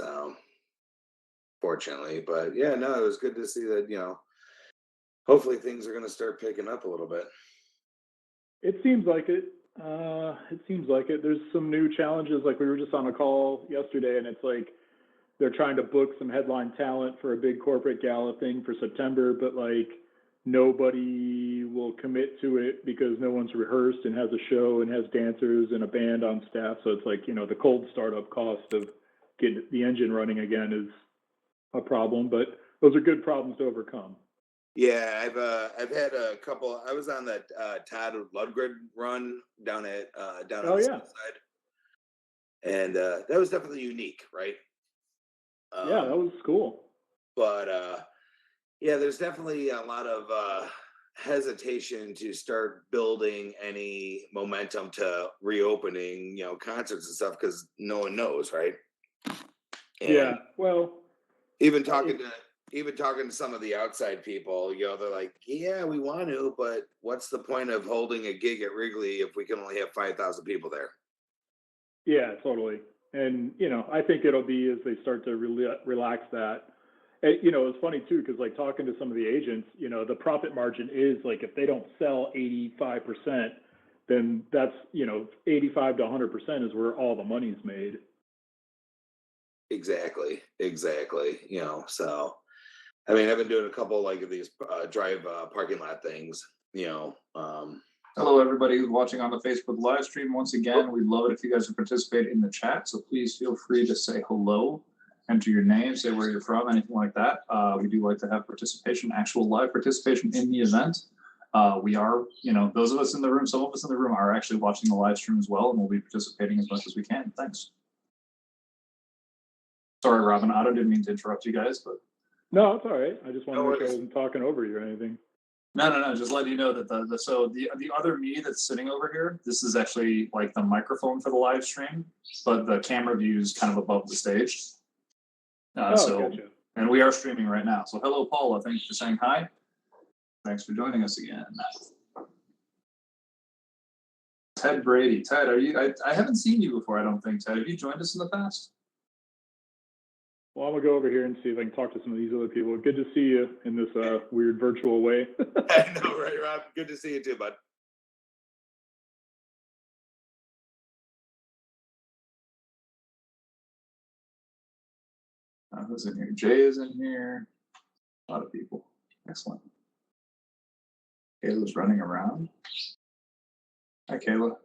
So fortunately, but yeah, no, it was good to see that, hopefully things are going to start picking up a little bit. It seems like it. It seems like it. There's some new challenges. Like we were just on a call yesterday, and it's like they're trying to book some headline talent for a big corporate gala thing for September, but like nobody will commit to it because no one's rehearsed and has a show and has dancers and a band on staff. So it's like, the cold startup cost of getting the engine running again is a problem, but those are good problems to overcome. Yeah, I've had a couple. I was on that Todd Ludgren run down on Oh the yeah. south side, and that was definitely unique, right? Yeah, that Um, was cool. but yeah, there's definitely a lot of hesitation to start building any momentum to reopening, concerts and stuff because no one knows, right? And Yeah. Well, even it, talking to some of the outside people, they're like, "Yeah, we want to, but what's the point of holding a gig at Wrigley if we can only have 5,000 people there?" yeah, totally. And I think it'll be as they start to relax that. It's funny too because like talking to some of the agents, the profit margin is like if they don't sell 85%, then that's 85 to 100% is where all the money's made. Exactly, exactly. So I mean, I've been doing a couple like of these drive parking lot things. Hello, everybody who's watching on the Facebook live stream. Once again, we'd love it if you guys would participate in the chat. So please feel free to say hello, enter your name, say where you're from, anything like that. We do like to have participation, actual live participation in the event. We are, those of us in the room, some of us in the room are actually watching the live stream as well, and we'll be participating as much as we can. Thanks. Sorry, Robin, I didn't mean to interrupt you guys, but No, it's all right. I just want no to make sure I worries. wasn't talking over you or anything. no. Just letting you know that the other me that's sitting over here, this is actually like the microphone for the live stream, but the camera view is kind of above the stage. Oh, gotcha. And we are streaming right now. So hello, Paula. Thanks for saying hi. Thanks for joining us again. Ted Brady. Ted, are you? I haven't seen you before. I don't think. Ted, have you joined us in the past? Well, I'm gonna go over here and see if I can talk to some of these other people. Good to see you in this weird virtual way. I know, right, Rob? Good to see you too, bud. Who's in here? Jay is in here. A lot of people. Excellent. Kayla's running around. Hi, Kayla.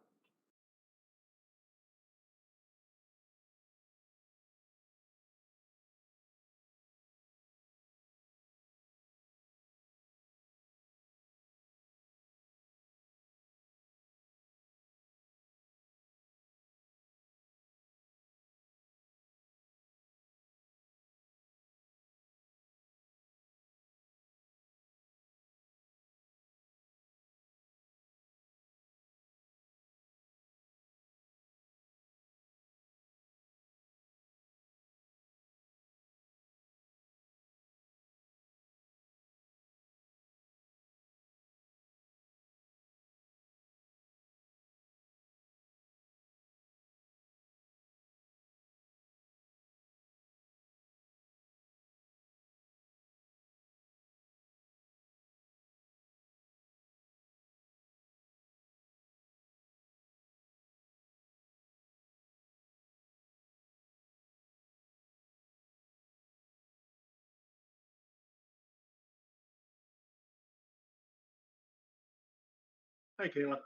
Hi, Kayla.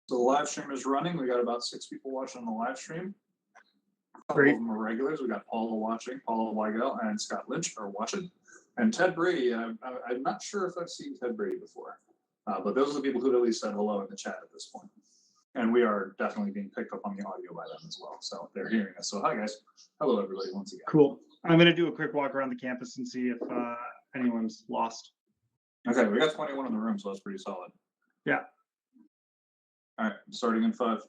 So the live stream is running. We got about 6 people watching on the live stream. A couple Great. of them are regulars. We got Paula watching, Paula Weigel, and Scott Lynch are watching. And Ted Brady, I'm not sure if I've seen Ted Brady before, but those are the people who at least said hello in the chat at this point. And we are definitely being picked up on the audio by them as well. So they're hearing us. So hi, guys. Hello, everybody, once again. Cool. I'm going to do a quick walk around the campus and see if anyone's lost. Okay, we got 21 in the room, so that's pretty solid. Yeah. All right, starting in 5.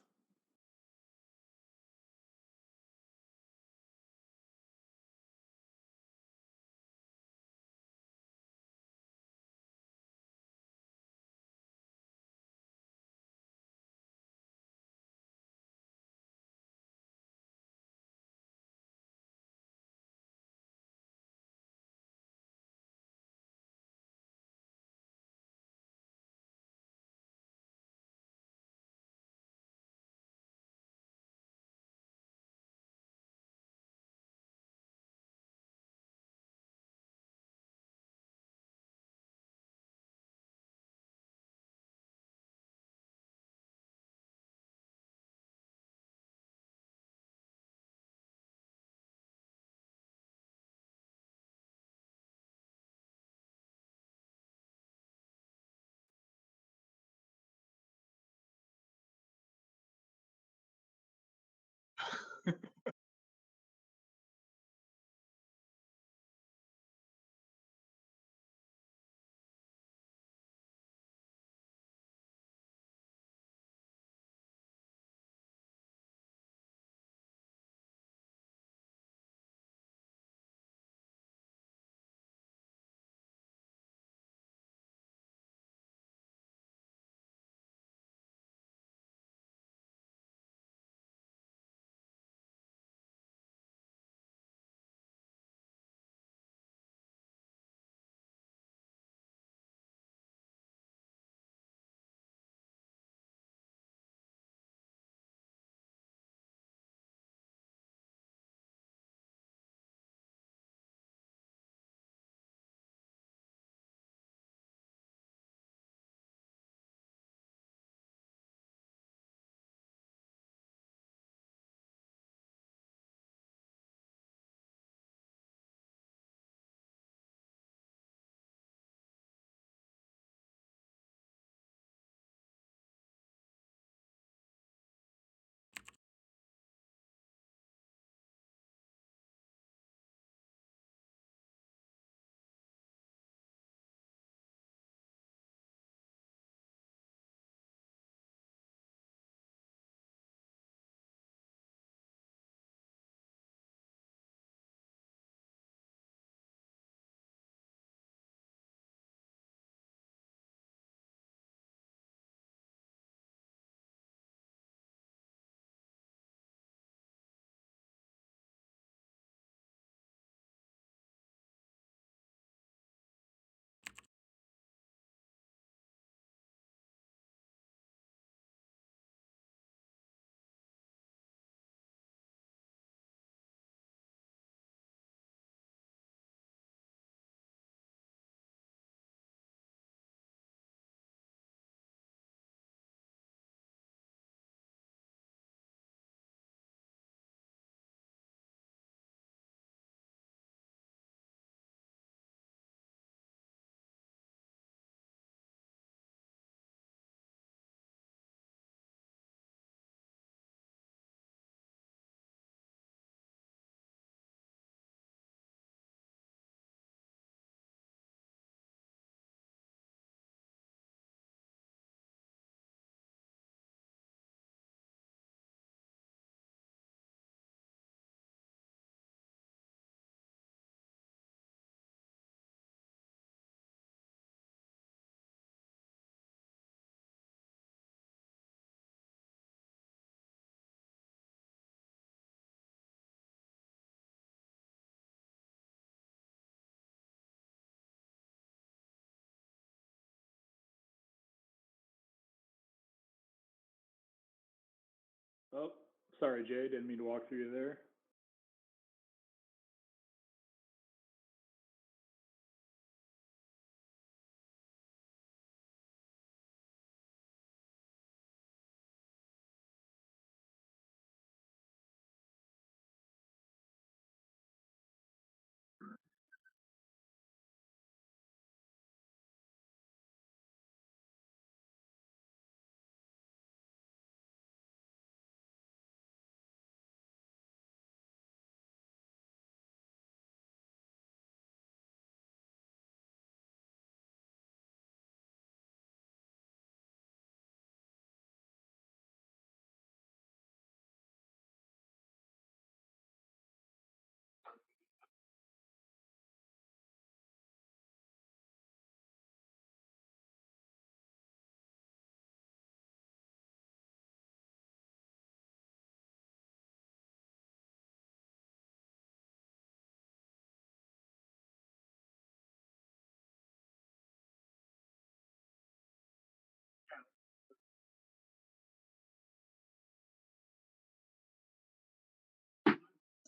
Oh, sorry, Jay. Didn't mean to walk through you there.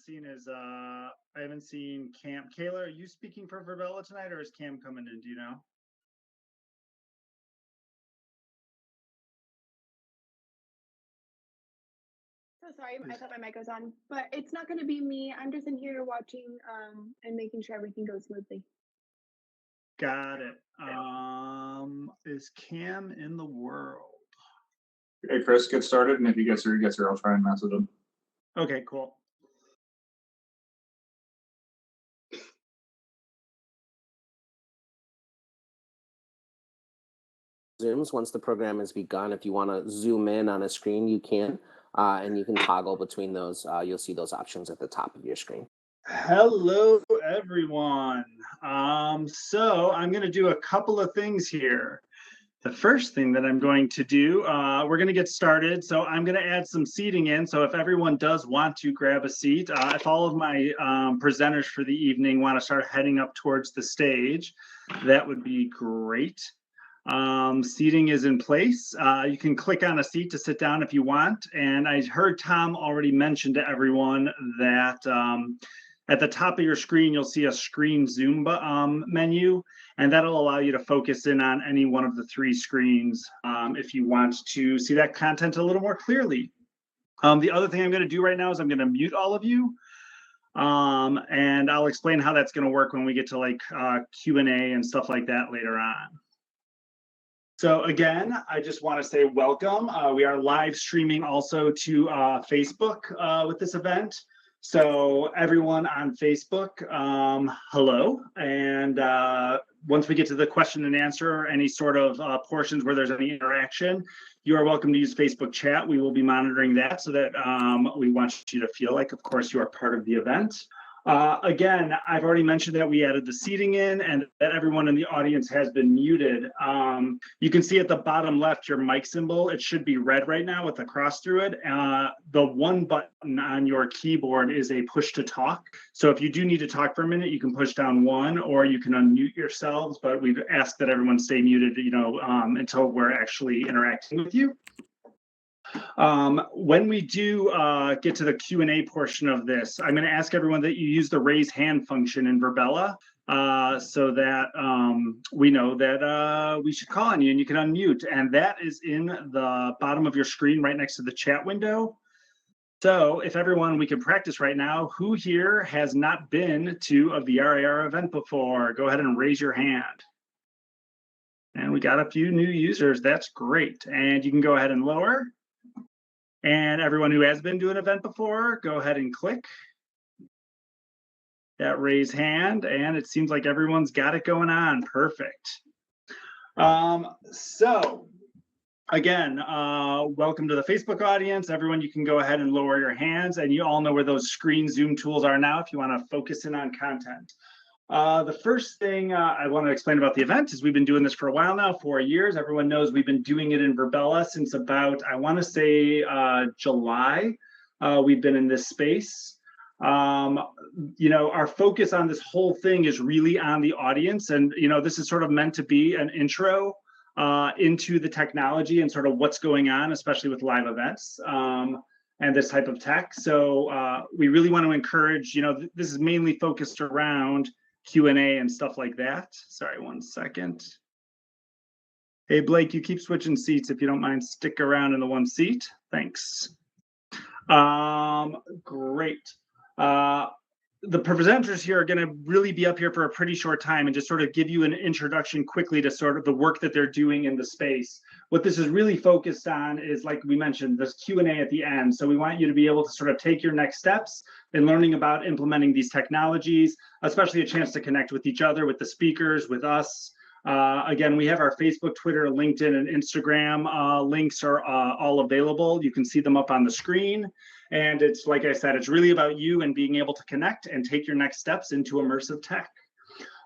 seen is I haven't seen Cam. Kayla, are you speaking for Verbella tonight, or is Cam coming in? Do you know? So sorry, I thought my mic was on, but it's not going to be me. I'm just in here watching and making sure everything goes smoothly. Got it. Is Cam in the world? Hey, Chris, get started, and if he gets here, I'll try and message him. Okay, cool. Zooms once the program has begun. If you want to zoom in on a screen, you can, and you can toggle between those. You'll see those options at the top of your screen. Hello, everyone. So I'm going to do a couple of things here. The first thing that I'm going to do, we're going to get started. So I'm going to add some seating in. So if everyone does want to grab a seat, if all of my presenters for the evening want to start heading up towards the stage, that would be great. Seating is in place. You can click on a seat to sit down if you want. And I heard Tom already mention to everyone that at the top of your screen, you'll see a screen zoom menu, and that'll allow you to focus in on any one of the three screens if you want to see that content a little more clearly. The other thing I'm going to do right now is I'm going to mute all of you. And I'll explain how that's going to work when we get to like Q&A and stuff like that later on. So again, I just want to say welcome. We are live streaming also to Facebook with this event. So everyone on Facebook, hello. And once we get to the question and answer or any sort of portions where there's any interaction, you are welcome to use Facebook chat. We will be monitoring that so that we want you to feel like, of course, you are part of the event. Again, I've already mentioned that we added the seating in and that everyone in the audience has been muted. You can see at the bottom left your mic symbol. It should be red right now with a cross through it. The one button on your keyboard is a push to talk. So if you do need to talk for a minute, you can push down one or you can unmute yourselves, but we've asked that everyone stay muted, until we're actually interacting with you. When we do get to the Q&A portion of this, I'm going to ask everyone that you use the raise hand function in Verbella so that we know that we should call on you and you can unmute. And that is in the bottom of your screen right next to the chat window. So if everyone, we can practice right now, who here has not been to a VRAR event before? Go ahead and raise your hand. And we got a few new users. That's great. And you can go ahead and lower. And everyone who has been to an event before, go ahead and click that raise hand. And it seems like everyone's got it going on. Perfect. So again, welcome to the Facebook audience. Everyone, you can go ahead and lower your hands. And you all know where those screen zoom tools are now if you want to focus in on content. The first thing I want to explain about the event is we've been doing this for a while now, 4 years. Everyone knows we've been doing it in Verbella since about, I want to say, July. We've been in this space. Our focus on this whole thing is really on the audience. And, this is sort of meant to be an intro into the technology and sort of what's going on, especially with live events. And this type of tech. So we really want to encourage, this is mainly focused around Q&A and stuff like that. Sorry, 1 second. Hey, Blake, you keep switching seats. If you don't mind, stick around in the one seat. Thanks. Great. The presenters here are going to really be up here for a pretty short time and just sort of give you an introduction quickly to sort of the work that they're doing in the space. What this is really focused on is, like we mentioned, this Q&A at the end. So we want you to be able to sort of take your next steps in learning about implementing these technologies, especially a chance to connect with each other, with the speakers, with us. Again, we have our Facebook, Twitter, LinkedIn, and Instagram links are all available. You can see them up on the screen. And it's, like I said, it's really about you and being able to connect and take your next steps into immersive tech.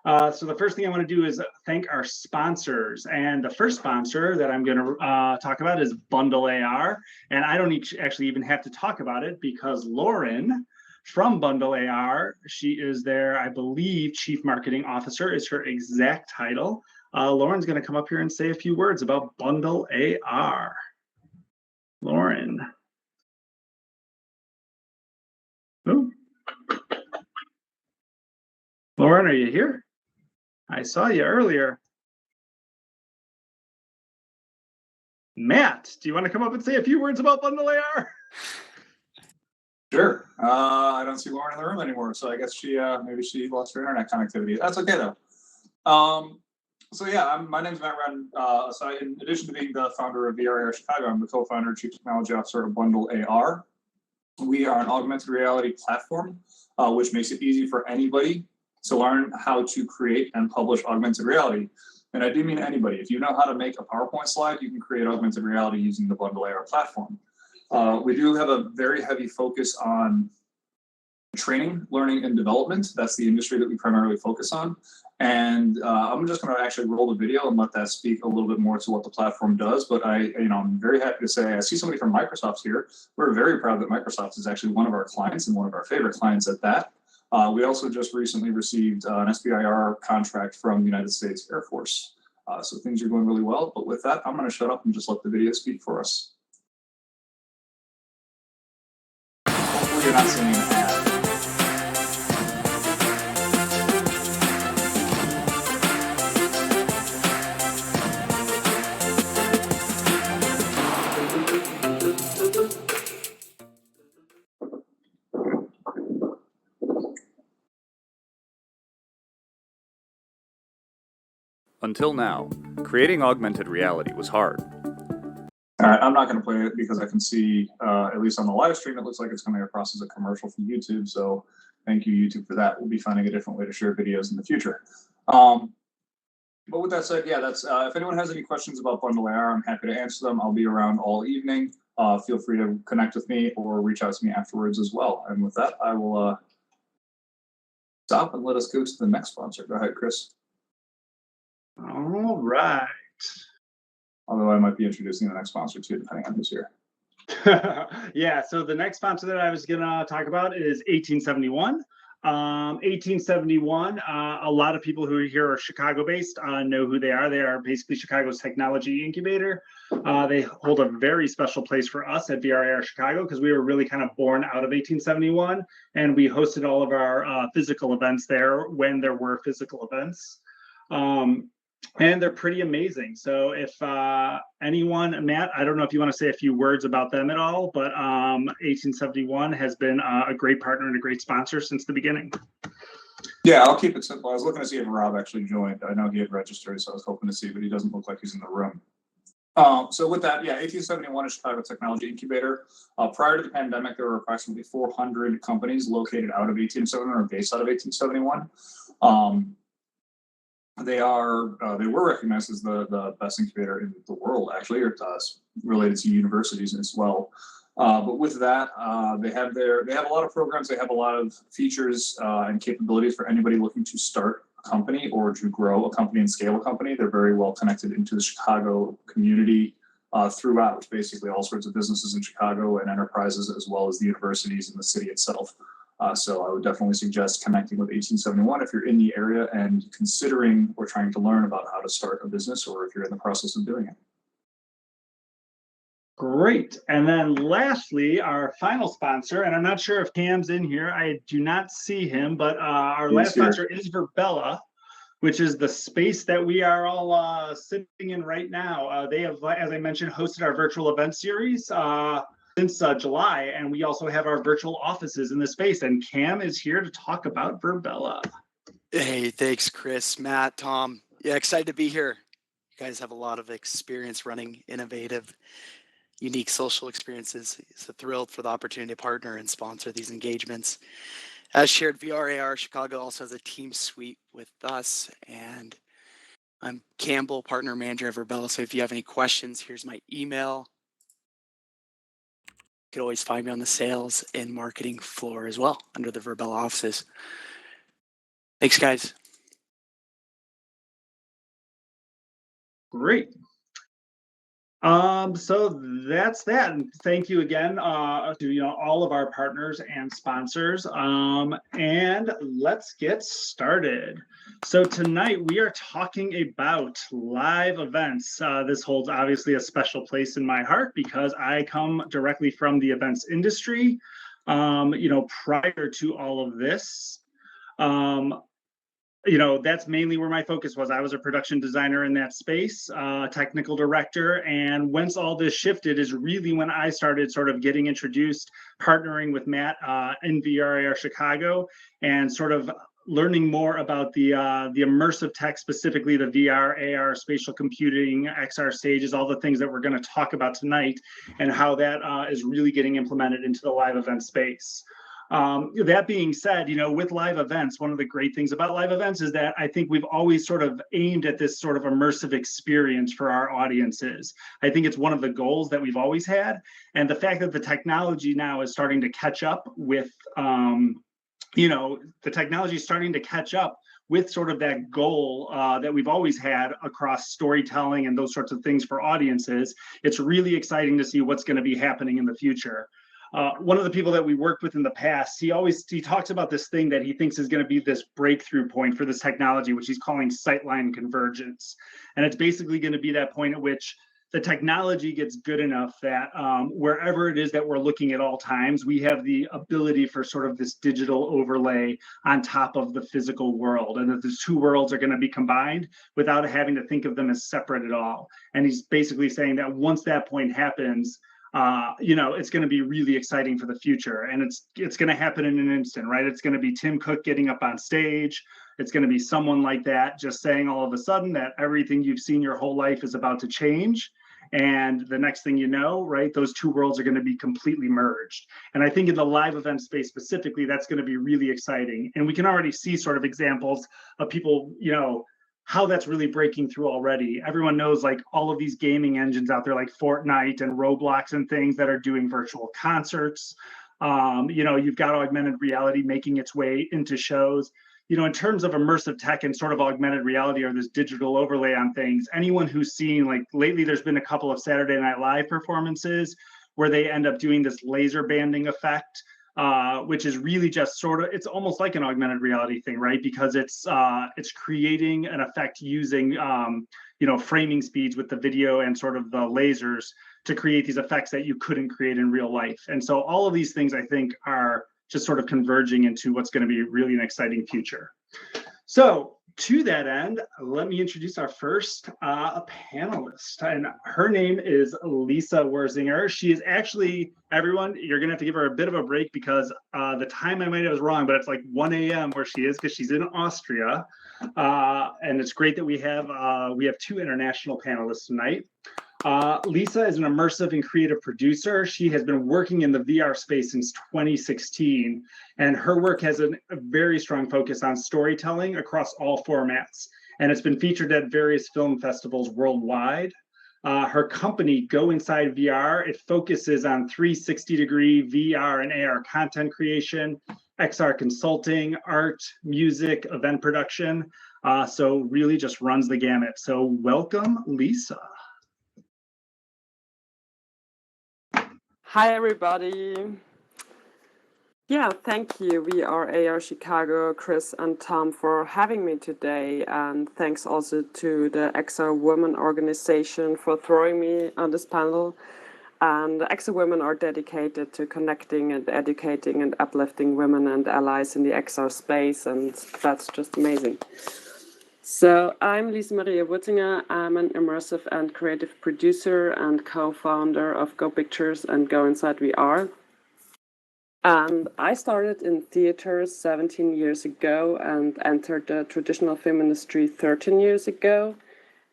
So the first thing I want to do is thank our sponsors. And the first sponsor that I'm going to talk about is Bundle AR. And I don't actually even have to talk about it because Lauren from Bundle AR, she is their, I believe, Chief Marketing Officer is her exact title. Lauren's going to come up here and say a few words about Bundle AR. Lauren. Oh, Lauren, are you here? I saw you earlier. Matt, do you want to come up and say a few words about Bundle AR? Sure. I don't see Lauren in the room anymore, so I guess maybe she lost her internet connectivity. That's okay though. So yeah, my name's Matt Wren. So in addition to being the founder of VRAR Chicago, I'm the co-founder and chief technology officer of Bundle AR. We are an augmented reality platform, which makes it easy for anybody to learn how to create and publish augmented reality. And I do mean anybody. If you know how to make a PowerPoint slide, you can create augmented reality using the Bundle AR platform. We do have a very heavy focus on training, learning, and development. That's the industry that we primarily focus on. And I'm just going to actually roll the video and let that speak a little bit more to what the platform does. But I'm very happy to say I see somebody from Microsoft here. We're very proud that Microsoft is actually one of our clients and one of our favorite clients at that. We also just recently received an SBIR contract from the United States Air Force. So things are going really well. But with that, I'm going to shut up and just let the video speak for us. Hopefully you're not seeing an ad. Until now, creating augmented reality was hard. All right, I'm not going to play it because I can see, at least on the live stream, it looks like it's coming across as a commercial from YouTube. So thank you, YouTube, for that. We'll be finding a different way to share videos in the future. But with that said, yeah, that's if anyone has any questions about Bundle AR, I'm happy to answer them. I'll be around all evening. Feel free to connect with me or reach out to me afterwards as well. And with that, I will stop and let us go to the next sponsor. Go ahead, Chris. All right. Although I might be introducing the next sponsor too, depending on who's here. Yeah, so the next sponsor that I was going to talk about is 1871. 1871, a lot of people who are here are Chicago-based, know who they are. They are basically Chicago's technology incubator. They hold a very special place for us at VRAR Chicago because we were really kind of born out of 1871, and we hosted all of our physical events there when there were physical events. And they're pretty amazing. So if anyone, Matt, I don't know if you want to say a few words about them at all, but 1871 has been a great partner and a great sponsor since the beginning. Yeah, I'll keep it simple. I was looking to see if Rob actually joined. I know he had registered, so I was hoping to see, but he doesn't look like he's in the room. So with that, yeah, 1871 is Chicago Technology Incubator. Prior to the pandemic, there were approximately 400 companies located out of 1871 or based out of 1871. They were recognized as the best incubator in the world, actually, or related to universities as well. But with that, they have a lot of programs. They have a lot of features and capabilities for anybody looking to start a company or to grow a company and scale a company. They're very well connected into the Chicago community throughout, basically all sorts of businesses in Chicago and enterprises, as well as the universities in the city itself. So I would definitely suggest connecting with 1871 if you're in the area and considering or trying to learn about how to start a business, or if you're in the process of doing it. Great. And then lastly, our final sponsor, and I'm not sure if Cam's in here. I do not see him, but our last sponsor is Verbella, which is the space that we are all sitting in right now. They have, as I mentioned, hosted our virtual event series since July, and we also have our virtual offices in the space, and Cam is here to talk about Verbella. Hey, thanks, Chris, Matt, Tom. Yeah, excited to be here. You guys have a lot of experience running innovative, unique social experiences. So thrilled for the opportunity to partner and sponsor these engagements. As shared, VRAR Chicago also has a team suite with us, and I'm Campbell, partner manager of Verbella. So if you have any questions, here's my email. You can always find me on the sales and marketing floor as well under the Verbella offices. Thanks, guys. Great. So that's that. And thank you again to all of our partners and sponsors. And let's get started. So tonight we are talking about live events. This holds obviously a special place in my heart because I come directly from the events industry. Prior to all of this, that's mainly where my focus was. I was a production designer in that space, technical director. And once all this shifted is really when I started sort of getting introduced, partnering with Matt in VR Chicago, and sort of learning more about the immersive tech, specifically the VR, AR, spatial computing, XR stages, all the things that we're going to talk about tonight, and how that is really getting implemented into the live event space. That being said, with live events, one of the great things about live events is that I think we've always sort of aimed at this sort of immersive experience for our audiences. I think it's one of the goals that we've always had. And the fact that the technology now is starting to catch up with, the technology is starting to catch up with sort of that goal that we've always had across storytelling and those sorts of things for audiences. It's really exciting to see what's going to be happening in the future. One of the people that we worked with in the past, he talks about this thing that he thinks is going to be this breakthrough point for this technology, which he's calling sightline convergence. And it's basically going to be that point at which the technology gets good enough that wherever it is that we're looking at all times, we have the ability for sort of this digital overlay on top of the physical world, and that the two worlds are going to be combined without having to think of them as separate at all. And he's basically saying that once that point happens, it's going to be really exciting for the future, and it's going to happen in an instant, right? It's going to be Tim Cook getting up on stage. It's going to be someone like that just saying all of a sudden that everything you've seen your whole life is about to change. And the next thing you know, right, those two worlds are going to be completely merged. And I think in the live event space specifically, that's going to be really exciting. And we can already see sort of examples of people, how that's really breaking through already. Everyone knows like all of these gaming engines out there like Fortnite and Roblox and things that are doing virtual concerts. You've got augmented reality making its way into shows. In terms of immersive tech and sort of augmented reality or this digital overlay on things, anyone who's seen, like lately, there's been a couple of Saturday Night Live performances where they end up doing this laser banding effect, which is really just sort of, it's almost like an augmented reality thing, right? Because it's creating an effect using, framing speeds with the video and sort of the lasers to create these effects that you couldn't create in real life. And so all of these things, I think, are just sort of converging into what's going to be really an exciting future. So to that end, let me introduce our first panelist, and her name is Lisa Werzinger. She is actually, everyone, you're going to have to give her a bit of a break because the time I made it was wrong, but it's like 1 a.m. where she is because she's in Austria. And it's great that we have two international panelists tonight. Lisa is an immersive and creative producer. She has been working in the VR space since 2016, and her work has a very strong focus on storytelling across all formats, and it's been featured at various film festivals worldwide. Her company, Go Inside VR, it focuses on 360-degree VR and AR content creation, XR consulting, art, music, event production. So really just runs the gamut. So welcome, Lisa. Hi, everybody. Yeah, thank you. We are AR Chicago, Chris and Tom, for having me today. And thanks also to the XR Women organization for throwing me on this panel. And XR Women are dedicated to connecting and educating and uplifting women and allies in the XR space. And that's just amazing. So I'm Lisa Maria Wuttinger. I'm an immersive and creative producer and co-founder of Go Pictures and Go Inside VR. And I started in theater 17 years ago and entered the traditional film industry 13 years ago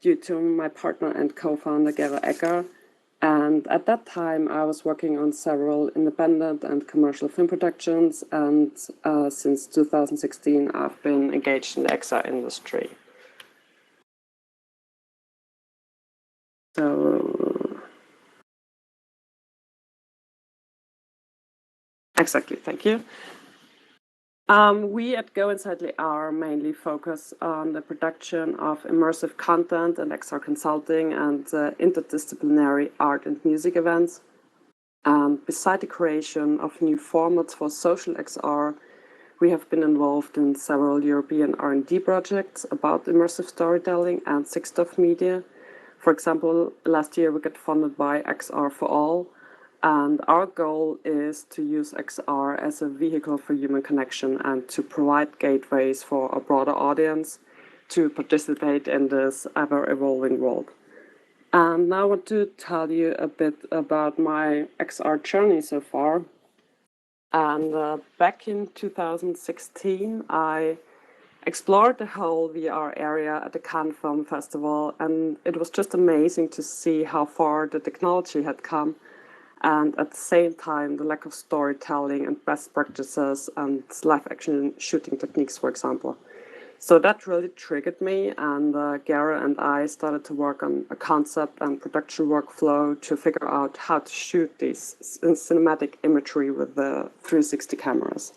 due to my partner and co-founder Gera Egger. And at that time, I was working on several independent and commercial film productions. And since 2016, I've been engaged in the XR industry. So, exactly, thank you. We at Go Inside VR mainly focus on the production of immersive content and XR consulting and interdisciplinary art and music events. Beside the creation of new formats for social XR, we have been involved in several European R&D projects about immersive storytelling and six-stuff media. For example, last year we got funded by XR for All, And our goal is to use XR as a vehicle for human connection and to provide gateways for a broader audience to participate in this ever-evolving world. And now I want to tell you a bit about my XR journey so far. And back in 2016, I explored the whole VR area at the Cannes Film Festival, and it was just amazing to see how far the technology had come, and at the same time, the lack of storytelling and best practices and live action shooting techniques, for example. So that really triggered me, and Gara and I started to work on a concept and production workflow to figure out how to shoot these cinematic imagery with the 360 cameras.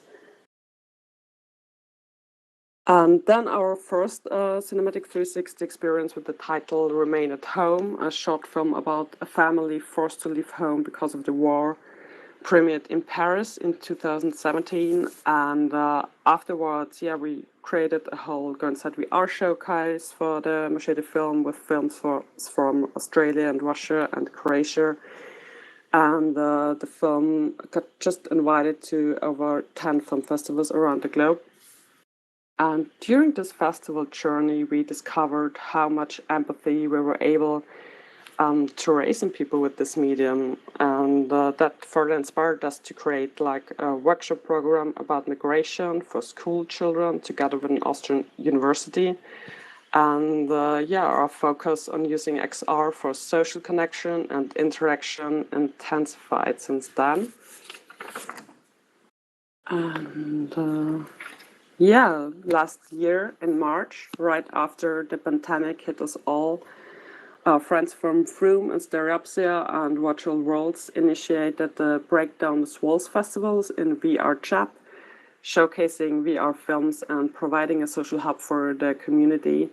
And then our first cinematic 360 experience with the title Remain at Home, a short film about a family forced to leave home because of the war, premiered in Paris in 2017. And afterwards, we created a whole Go Inside VR showcase for the Machete film with films from Australia and Russia and Croatia. And the film got just invited to over 10 film festivals around the globe. And during this festival journey, we discovered how much empathy we were able to raise in people with this medium. And that further inspired us to create like a workshop program about migration for school children together with an Austrian university. And our focus on using XR for social connection and interaction intensified since then. And last year in March, right after the pandemic hit us all, our friends from Froome and Stereopsia and Virtual Worlds initiated the Break Down the Walls festivals in VR chat, showcasing VR films and providing a social hub for the community.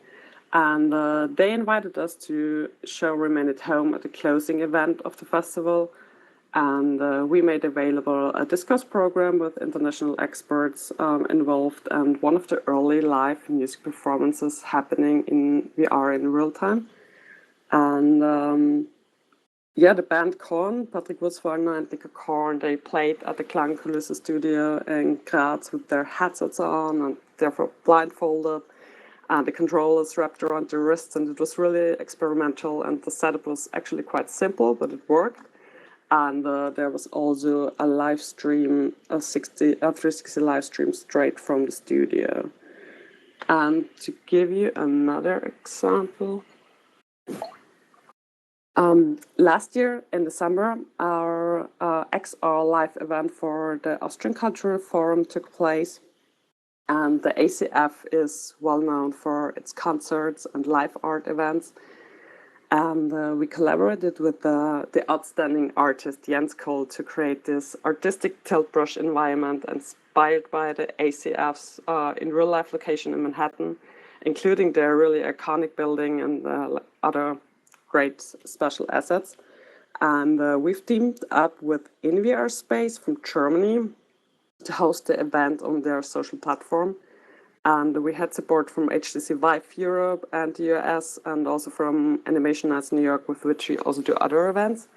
And they invited us to show Remain at Home at the closing event of the festival. And we made available a discourse program with international experts involved, and one of the early live music performances happening in VR in real time. And the band Korn, Patrick Wurzweiler and Nico Korn, they played at the Klangkulisse studio in Graz with their headsets on and therefore blindfolded, and the controllers wrapped around their wrists, and it was really experimental, and the setup was actually quite simple, but it worked. And there was also a live stream, a 360 live stream straight from the studio. And to give you another example, last year in December, our XR live event for the Austrian Cultural Forum took place. And the ACF is well known for its concerts and live art events. And we collaborated with the outstanding artist Jens Kohl to create this artistic tilt brush environment inspired by the ACF's in real life location in Manhattan, including their really iconic building and other great special assets. And we've teamed up with InVR Space from Germany to host the event on their social platform. And we had support from HTC Vive Europe and the US, and also from Animation Nights New York, with which we also do other events.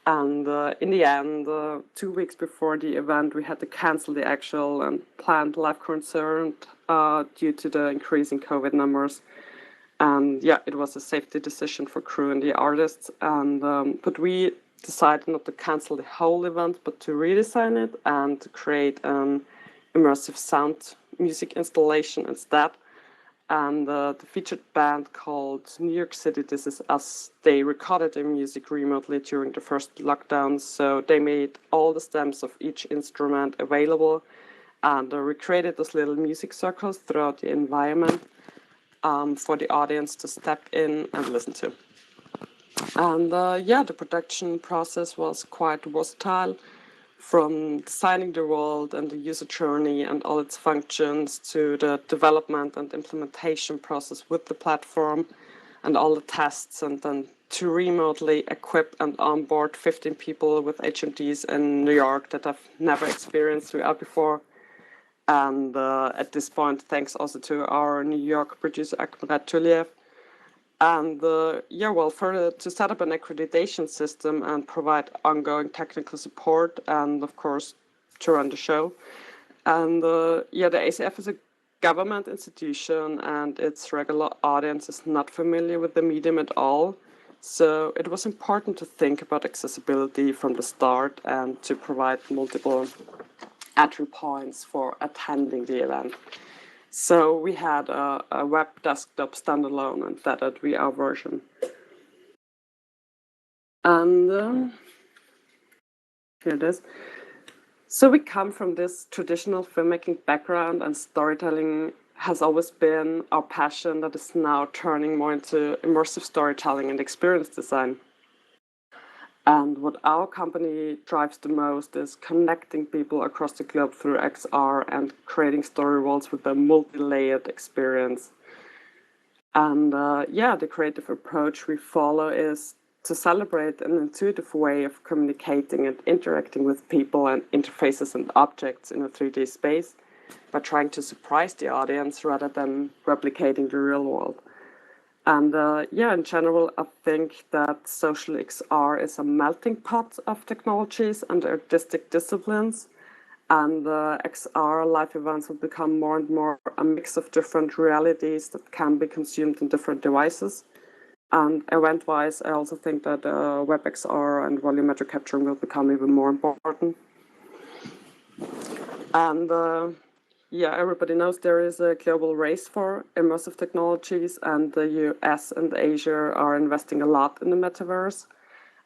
And in the end, 2 weeks before the event, we had to cancel the actual and planned live concert due to the increasing COVID numbers. And it was a safety decision for crew and the artists. And but we decided not to cancel the whole event, but to redesign it and to create an immersive sound music installation instead. And the featured band called New York City This Is Us, they recorded their music remotely during the first lockdown, so they made all the stems of each instrument available and recreated those little music circles throughout the environment for the audience to step in and listen to. And the production process was quite versatile, from designing the world and the user journey and all its functions to the development and implementation process with the platform and all the tests, and then to remotely equip and onboard 15 people with HMDs in New York that I've never experienced VR before. And at this point, thanks also to our New York producer Akmarat Tuliev. And further to set up an accreditation system and provide ongoing technical support, and of course to run the show. And the ACF is a government institution, and its regular audience is not familiar with the medium at all. So it was important to think about accessibility from the start and to provide multiple entry points for attending the event. So we had a web desktop standalone embedded VR version. And here it is. So we come from this traditional filmmaking background, and storytelling has always been our passion that is now turning more into immersive storytelling and experience design. And what our company drives the most is connecting people across the globe through XR and creating story worlds with a multi-layered experience. And the creative approach we follow is to celebrate an intuitive way of communicating and interacting with people and interfaces and objects in a 3D space by trying to surprise the audience rather than replicating the real world. And in general, I think that social XR is a melting pot of technologies and artistic disciplines. And XR live events will become more and more a mix of different realities that can be consumed in different devices. And event-wise, I also think that WebXR and volumetric capturing will become even more important. And everybody knows there is a global race for immersive technologies, and the US and Asia are investing a lot in the metaverse.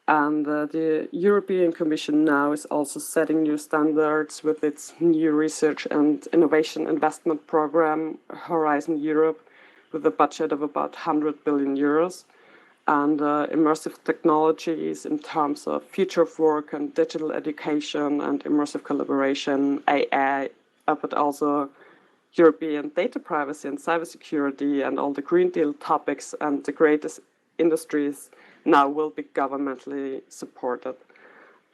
And the European Commission now is also setting new standards with its new research and innovation investment program, Horizon Europe, with a budget of about 100 billion euros. And immersive technologies in terms of future of work and digital education and immersive collaboration, AI, but also European data privacy and cybersecurity and all the Green Deal topics and the greatest industries now will be governmentally supported.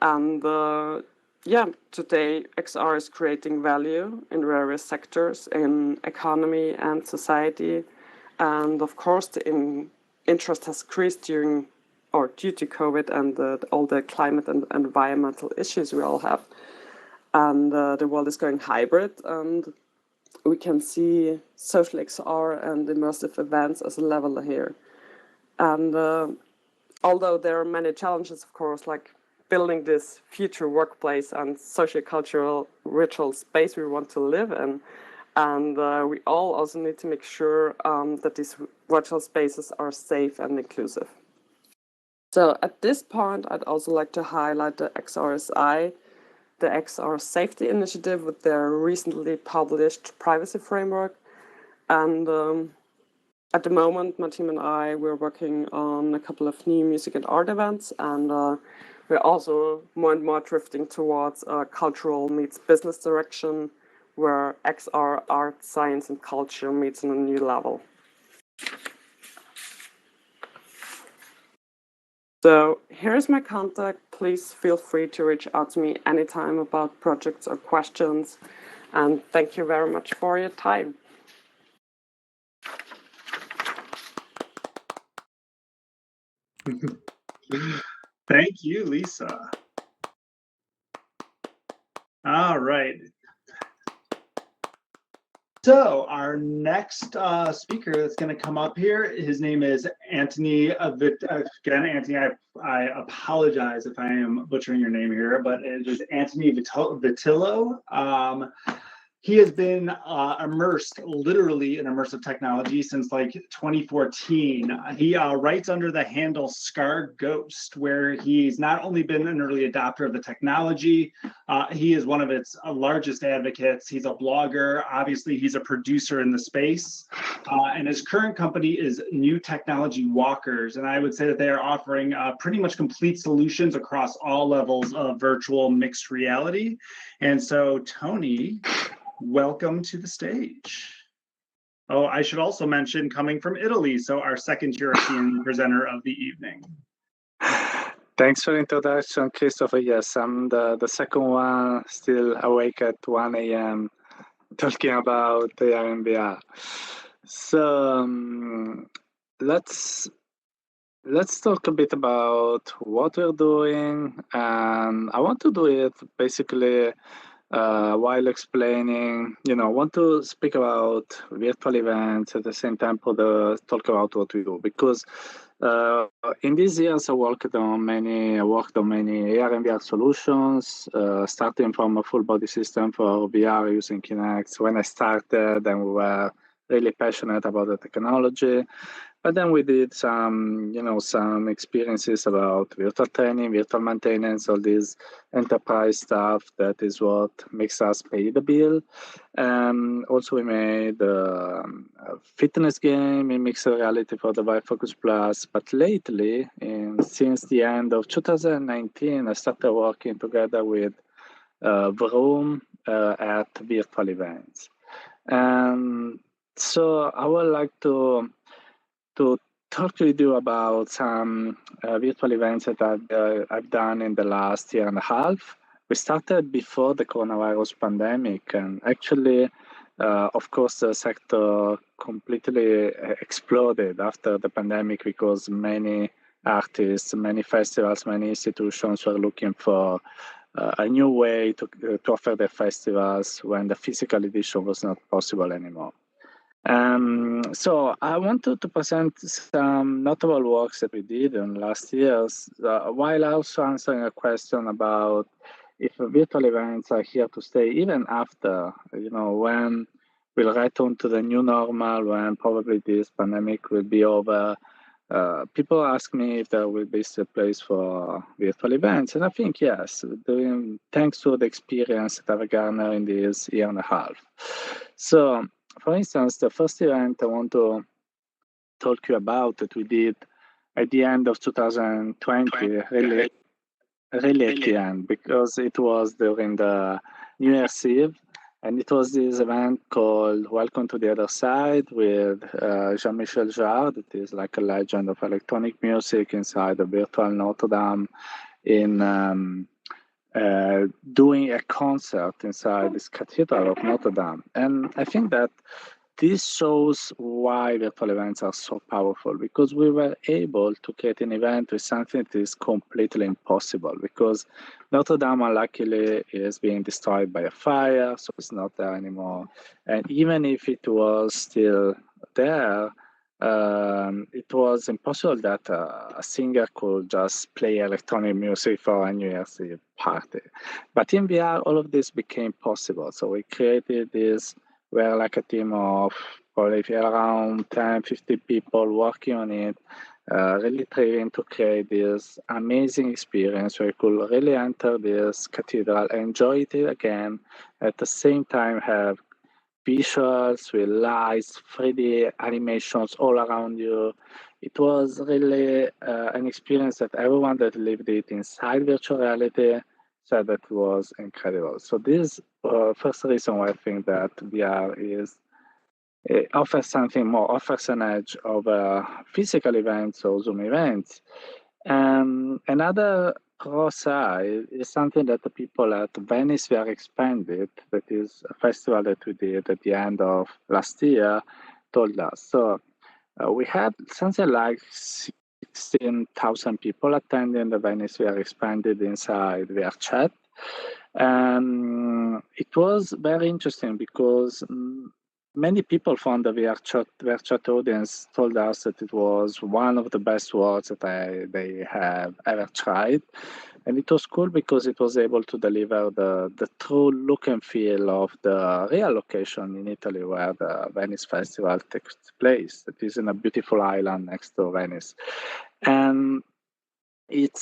And today XR is creating value in various sectors in economy and society. And of course, the interest has increased due to COVID and all the climate and environmental issues we all have. And the world is going hybrid, and we can see social XR and immersive events as a leveler here. And although there are many challenges, of course, like building this future workplace and socio-cultural ritual space we want to live in, and we all also need to make sure that these virtual spaces are safe and inclusive. So at this point, I'd also like to highlight the XRSI, the XR Safety Initiative, with their recently published privacy framework. And at the moment, my team and I, we're working on a couple of new music and art events, and we're also more and more drifting towards a cultural meets business direction, where XR, art, science, and culture meets on a new level. So here's my contact. Please feel free to reach out to me anytime about projects or questions. And thank you very much for your time. Thank you, Lisa. All right. So our next speaker that's going to come up here, his name is Anthony. Again, Anthony, I apologize if I am butchering your name here, but it is Anthony Vitillo. He has been immersed literally in immersive technology since like 2014. He writes under the handle Scar Ghost, where he's not only been an early adopter of the technology, he is one of its largest advocates. He's a blogger. Obviously, he's a producer in the space. And his current company is New Technology Walkers. And I would say that they are offering pretty much complete solutions across all levels of virtual mixed reality. And so, Tony, welcome to the stage. Oh, I should also mention coming from Italy, so our second European presenter of the evening. Thanks for the introduction, Christopher. Yes, I'm the second one, still awake at 1 a.m. talking about AR and VR. So let's talk a bit about what we're doing, and I want to do it basically while explaining. I want to speak about virtual events at the same time talk about what we do, because in these years I worked on many AR and VR solutions, starting from a full body system for VR using Kinect. When I started, then we were really passionate about the technology. But then we did some experiences about virtual training, virtual maintenance, all this enterprise stuff. That is what makes us pay the bill. Also, we made a fitness game in mixed reality for the Focus Plus. But lately, since the end of 2019, I started working together with Vroom at virtual events. And so I would like to talk with you about some virtual events that I've done in the last year and a half. We started before the coronavirus pandemic, and actually, of course, the sector completely exploded after the pandemic because many artists, many festivals, many institutions were looking for a new way to offer their festivals when the physical edition was not possible anymore. So I wanted to present some notable works that we did in last years, while also answering a question about if virtual events are here to stay even after, when we'll return to the new normal, when probably this pandemic will be over. People ask me if there will be still a place for virtual events, and I think yes, thanks to the experience that I've garnered in this year and a half. So, for instance, the first event I want to talk you about that we did at the end of 2020, really at the end, because it was during the New Year's Eve, and it was this event called Welcome to the Other Side with Jean-Michel Jarre, that is like a legend of electronic music inside the virtual Notre Dame in doing a concert inside this cathedral of Notre Dame. And I think that this shows why virtual events are so powerful, because we were able to create an event with something that is completely impossible, because Notre Dame, luckily, is being destroyed by a fire, so it's not there anymore. And even if it was still there, it was impossible that a singer could just play electronic music for a New Year's Eve party. But in VR, all of this became possible. So we created this. We're like a team of probably around 10, 50 people working on it, really trying to create this amazing experience where you could really enter this cathedral, enjoy it again, at the same time have visuals with lights, 3D animations all around you. It was really an experience that everyone that lived it inside virtual reality said that was incredible. So this first reason why I think that VR offers something more, offers an edge over physical events or Zoom events. Another pro side is something that the people at Venice VR Expanded, that is a festival that we did at the end of last year, told us. So we had something like 16,000 people attending the Venice VR Expanded inside VR chat. It was very interesting because many people from the VR chat audience told us that it was one of the best works that they have ever tried. And it was cool because it was able to deliver the true look and feel of the real location in Italy where the Venice Festival takes place. That is in a beautiful island next to Venice. And it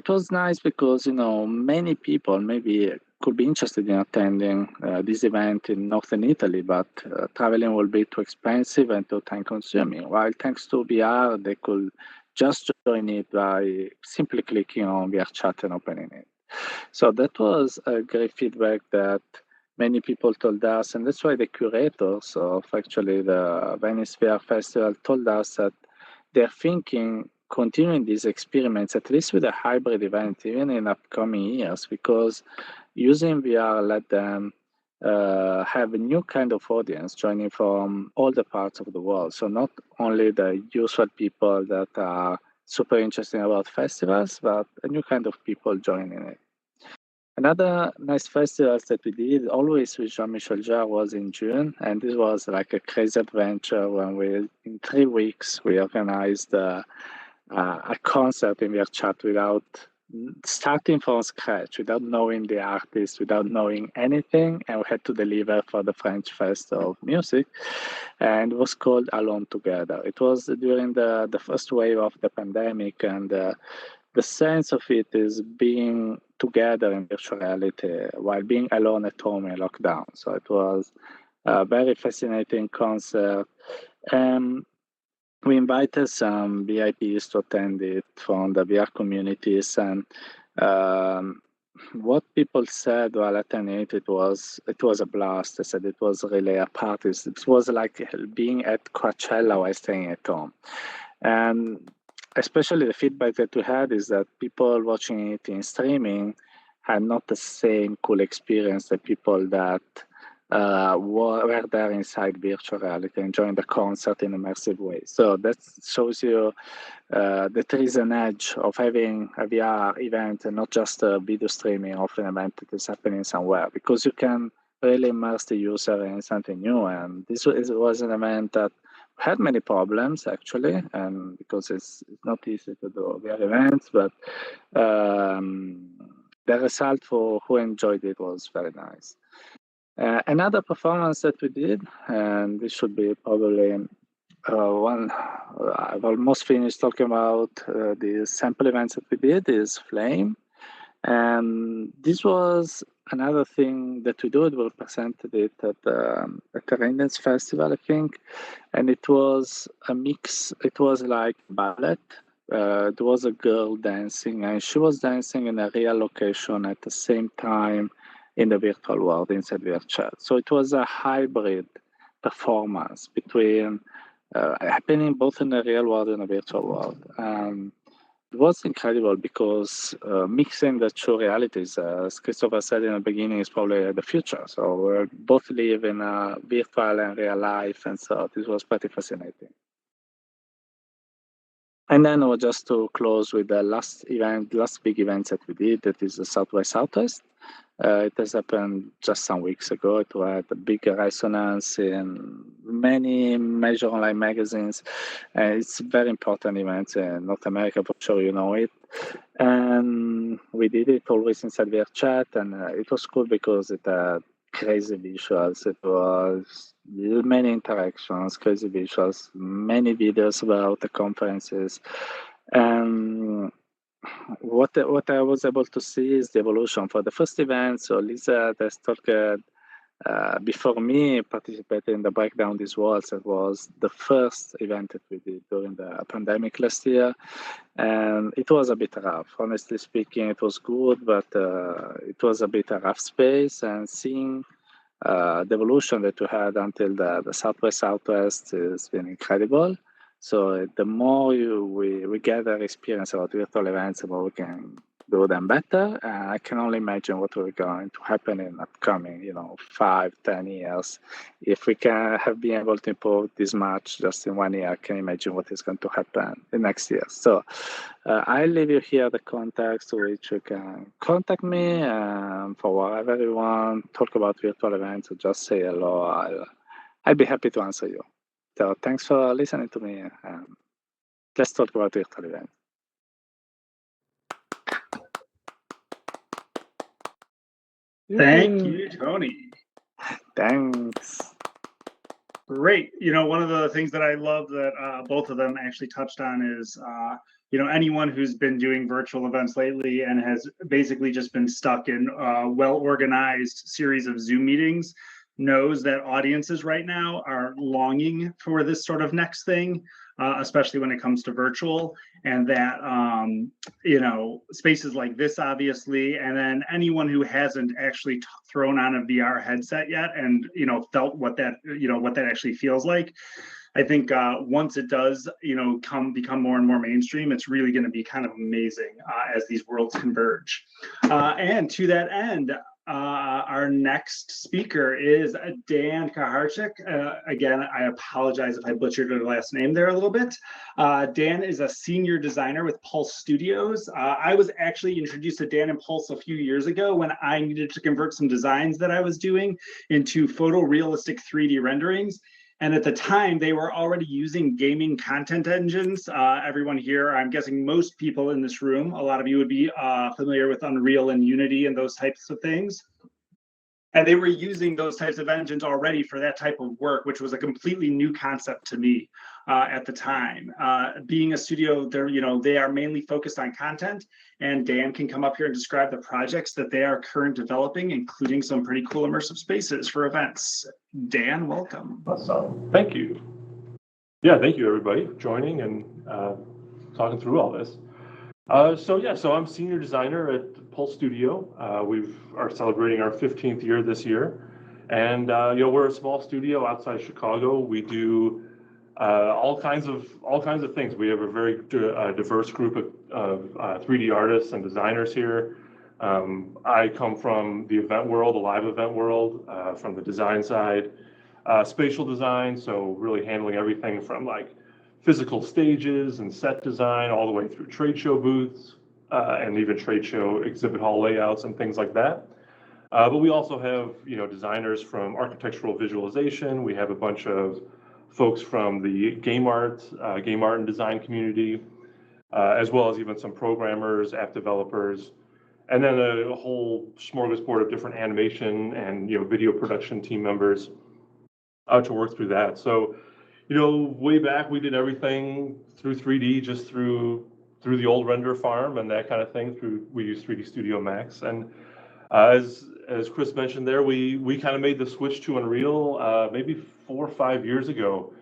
was nice because many people maybe could be interested in attending this event in northern Italy, but traveling will be too expensive and too time consuming. While thanks to VR, they could just join it by simply clicking on VR chat and opening it. So that was a great feedback that many people told us, and that's why the curators of actually the Venice VR Festival told us that they're thinking continuing these experiments, at least with a hybrid event, even in upcoming years, because using VR let them have a new kind of audience joining from all the parts of the world. So not only the usual people that are super interested about festivals, but a new kind of people joining it. Another nice festival that we did always with Jean-Michel Jarre was in June, and this was like a crazy adventure when in 3 weeks, we organized a concert in Virchat without starting from scratch, without knowing the artist, without knowing anything, and we had to deliver for the French Fest of Music, and it was called Alone Together. It was during the first wave of the pandemic, and the sense of it is being together in virtual reality while being alone at home in lockdown. So it was a very fascinating concert. We invited some VIPs to attend it from the VR communities, and what people said while attending it was a blast. They said it was really a party. It was like being at Coachella while staying at home. And especially the feedback that we had is that people watching it in streaming had not the same cool experience that people that were there inside virtual reality, enjoying the concert in immersive way. So that shows you that there is an edge of having a VR event and not just a video streaming of an event that is happening somewhere, because you can really immerse the user in something new. And this was an event that had many problems actually, and because it's not easy to do VR events, but the result for who enjoyed it was very nice. Another performance that we did, and this should be probably one I've almost finished talking about the sample events that we did, is Flame. And this was another thing that we did. We presented it at the Raindance Festival, I think, and it was a mix. It was like ballet. There was a girl dancing, and she was dancing in a real location at the same time in the virtual world inside VRChat. So it was a hybrid performance between happening both in the real world and the virtual world. It was incredible because mixing the two realities, as Christopher said in the beginning, is probably the future. So we both live in a virtual and real life, and so this was pretty fascinating. And then just to close with the last big event that we did, that is the South by Southwest. It has happened just some weeks ago. It had a big resonance in many major online magazines. It's a very important event in North America, for sure you know it. And we did it always inside VRChat, and it was cool because it had crazy visuals. It was many interactions, crazy visuals, many videos about the conferences. And what I was able to see is the evolution for the first event. So Lisa has talked before me participated in the Breakdown These Walls. It was the first event that we did during the pandemic last year. And it was a bit rough. Honestly speaking, it was good, but it was a bit a rough space. And seeing the evolution that we had until the South by Southwest has been incredible. So the more we gather experience about virtual events, the more we can do them better. And I can only imagine what will going to happen in upcoming, 5-10 years. If we can have been able to improve this much just in 1 year, I can imagine what is going to happen in next year. So I'll leave you here the contacts to which you can contact me for whatever you want, talk about virtual events, or just say hello. I'll be happy to answer you. So thanks for listening to me. Let's talk about virtual events. Thank you, Tony. Thanks. Great. One of the things that I love that both of them actually touched on is, anyone who's been doing virtual events lately and has basically just been stuck in a well-organized series of Zoom meetings knows that audiences right now are longing for this sort of next thing, especially when it comes to virtual, and that spaces like this, obviously, and then anyone who hasn't actually thrown on a VR headset yet and felt what that actually feels like. I think once it does become more and more mainstream, it's really going to be kind of amazing as these worlds converge. And to that end, our next speaker is Dan Kaharchik. Again, I apologize if I butchered her last name there a little bit. Dan is a senior designer with Pulse Studios. I was actually introduced to Dan and Pulse a few years ago when I needed to convert some designs that I was doing into photorealistic 3D renderings. And at the time, they were already using gaming content engines. Everyone here, I'm guessing most people in this room, a lot of you would be familiar with Unreal and Unity and those types of things. And they were using those types of engines already for that type of work, which was a completely new concept to me at the time. Being a studio, they are mainly focused on content, and Dan can come up here and describe the projects that they are currently developing, including some pretty cool immersive spaces for events. Dan, welcome. Awesome. Thank you. Yeah, thank you everybody for joining and talking through all this. So I'm senior designer at Pulse Studio. We are celebrating our 15th year this year, and we're a small studio outside Chicago. We do all kinds of things. We have a very diverse group of 3D artists and designers here. I come from the event world, the live event world, from the design side, spatial design. So really handling everything from like physical stages and set design all the way through trade show booths and even trade show exhibit hall layouts and things like that. But we also have, designers from architectural visualization. We have a bunch of folks from the game art and design community, as well as even some programmers, app developers, and then a whole smorgasbord of different animation and video production team members to work through that. So, way back we did everything through 3D, just through the old render farm and that kind of thing. We use 3D Studio Max, and as Chris mentioned there, we kind of made the switch to Unreal maybe 4 or 5 years ago.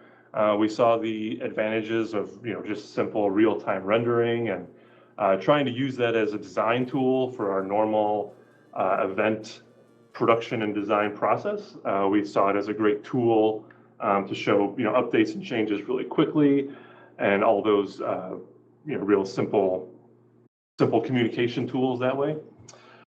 We saw the advantages of just simple real-time rendering and trying to use that as a design tool for our normal event production and design process. We saw it as a great tool to show updates and changes really quickly, and all those real simple communication tools that way.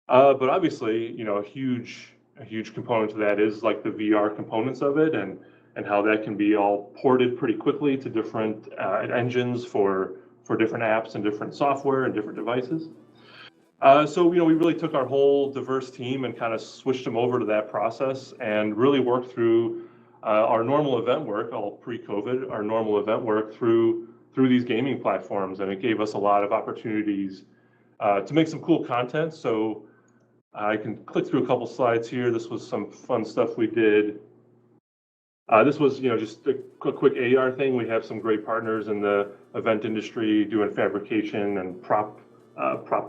But obviously, a huge component to that is like the VR components of it, and how that can be all ported pretty quickly to different engines for different apps and different software and different devices. So we really took our whole diverse team and kind of switched them over to that process and really worked through our normal event work, all pre-COVID, our normal event work through these gaming platforms, and it gave us a lot of opportunities to make some cool content. So I can click through a couple slides here. This was some fun stuff we did. This was just a quick AR thing. We have some great partners in the event industry doing fabrication and prop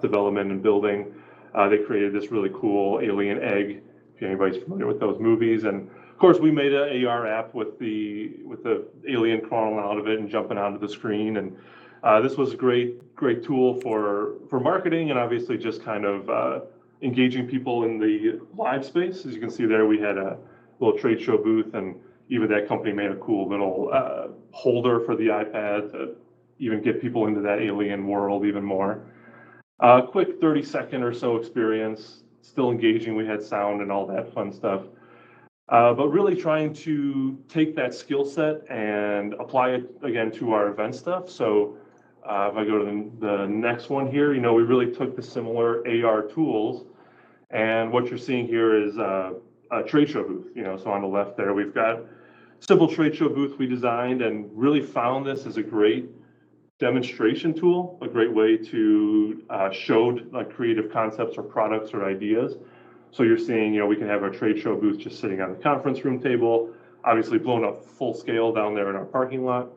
development and building. They created this really cool alien egg, if anybody's familiar with those movies. And of course, we made an AR app with the alien crawling out of it and jumping onto the screen. And this was a great tool for marketing and obviously just kind of engaging people in the live space. As you can see there, we had a little trade show booth, and even that company made a cool little holder for the iPad to even get people into that alien world even more. Quick 30-second or so experience, still engaging. We had sound and all that fun stuff. But really trying to take that skill set and apply it again to our event stuff. So if I go to the next one here, we really took the similar AR tools, and what you're seeing here is a trade show booth. So on the left there, we've got simple trade show booth we designed, and really found this as a great demonstration tool, a great way to show like creative concepts or products or ideas. So you're seeing, we can have our trade show booth just sitting on the conference room table, obviously blown up full scale down there in our parking lot.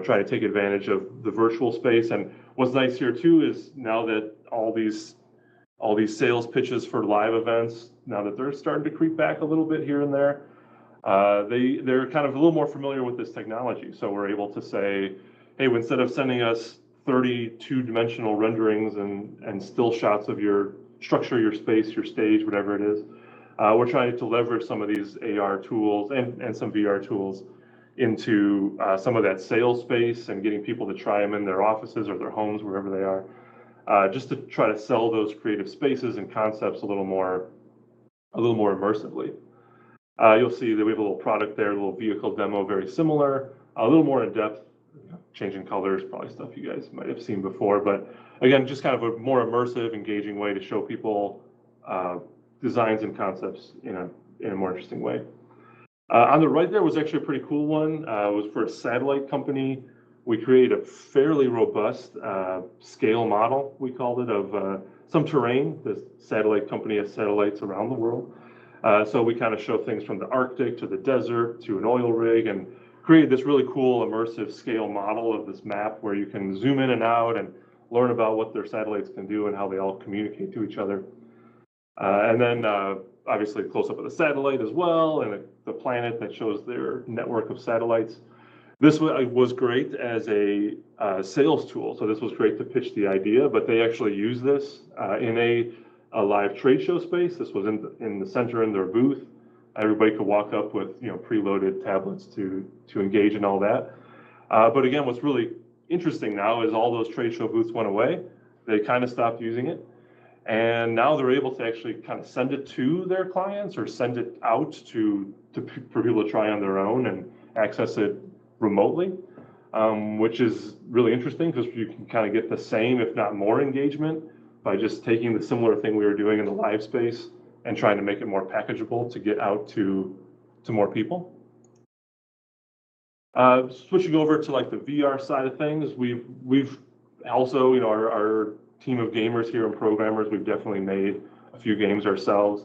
Try to take advantage of the virtual space. And what's nice here too is now that all these sales pitches for live events, now that they're starting to creep back a little bit here and there, they're kind of a little more familiar with this technology. So we're able to say, hey, instead of sending us 32-dimensional renderings and still shots of your structure, your space, your stage, whatever it is, we're trying to leverage some of these AR tools and some VR tools into some of that sales space and getting people to try them in their offices or their homes, wherever they are, just to try to sell those creative spaces and concepts a little more a little more immersively. You'll see that we have a little product there, a little vehicle demo, very similar, a little more in depth, changing colors, probably stuff you guys might have seen before. But again, just kind of a more immersive, engaging way to show people designs and concepts in a more interesting way. On the right there was actually a pretty cool one. It was for a satellite company. We created a fairly robust scale model, we called it, of some terrain. The satellite company has satellites around the world. So we kind of show things from the Arctic to the desert to an oil rig, and created this really cool immersive scale model of this map where you can zoom in and out and learn about what their satellites can do and how they all communicate to each other. And then obviously close up of the satellite as well, and the planet that shows their network of satellites. This was great as a sales tool. So this was great to pitch the idea, but they actually use this in a live trade show space. This was in the center in their booth. Everybody could walk up with preloaded tablets to engage in all that. But again, what's really interesting now is all those trade show booths went away. They kind of stopped using it. And now they're able to actually kind of send it to their clients or send it out for people to try on their own and access it remotely, which is really interesting because you can kind of get the same, if not more, engagement by just taking the similar thing we were doing in the live space and trying to make it more packageable to get out to more people. Switching over to like the VR side of things, we've also, our team of gamers here and programmers, we've definitely made a few games ourselves.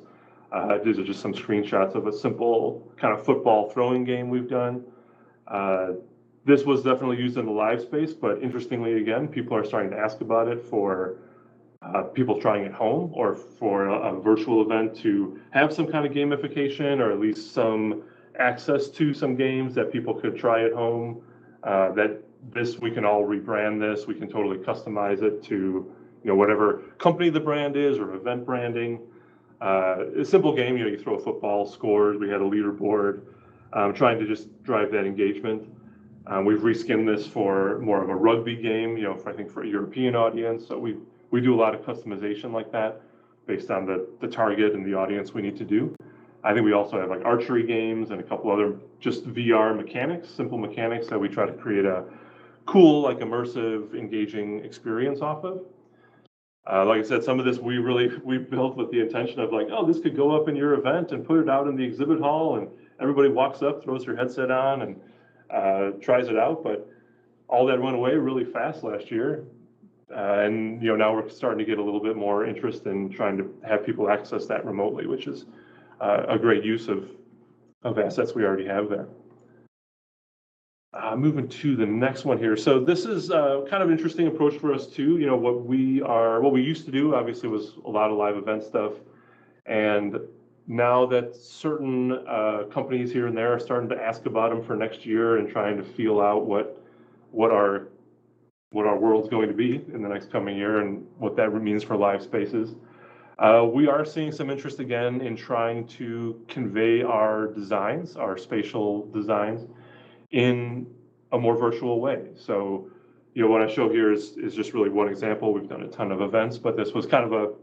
These are just some screenshots of a simple kind of football throwing game we've done. This was definitely used in the live space, but interestingly, again, people are starting to ask about it for people trying at home or for a virtual event to have some kind of gamification or at least some access to some games that people could try at home. We can all rebrand this. We can totally customize it to whatever company the brand is or event branding. A simple game, you throw a football, scores. We had a leaderboard, trying to just drive that engagement. We've reskinned this for more of a rugby game, I think for a European audience. So we do a lot of customization like that based on the target and the audience we need to do. I think we also have like archery games and a couple other just VR mechanics, simple mechanics that we try to create a cool, like immersive, engaging experience off of. Like I said, some of this we built with the intention of like, oh, this could go up in your event and put it out in the exhibit hall, and everybody walks up, throws their headset on, and tries it out. But all that went away really fast last year, and now we're starting to get a little bit more interest in trying to have people access that remotely, which is a great use of assets we already have there. Moving to the next one here. So this is kind of an interesting approach for us too. What we used to do obviously was a lot of live event stuff. And now that certain companies here and there are starting to ask about them for next year and trying to feel out what our world's going to be in the next coming year and what that means for live spaces. We are seeing some interest again in trying to convey our designs, our spatial designs, in a more virtual way. So, what I show here is just really one example. We've done a ton of events, but this was kind of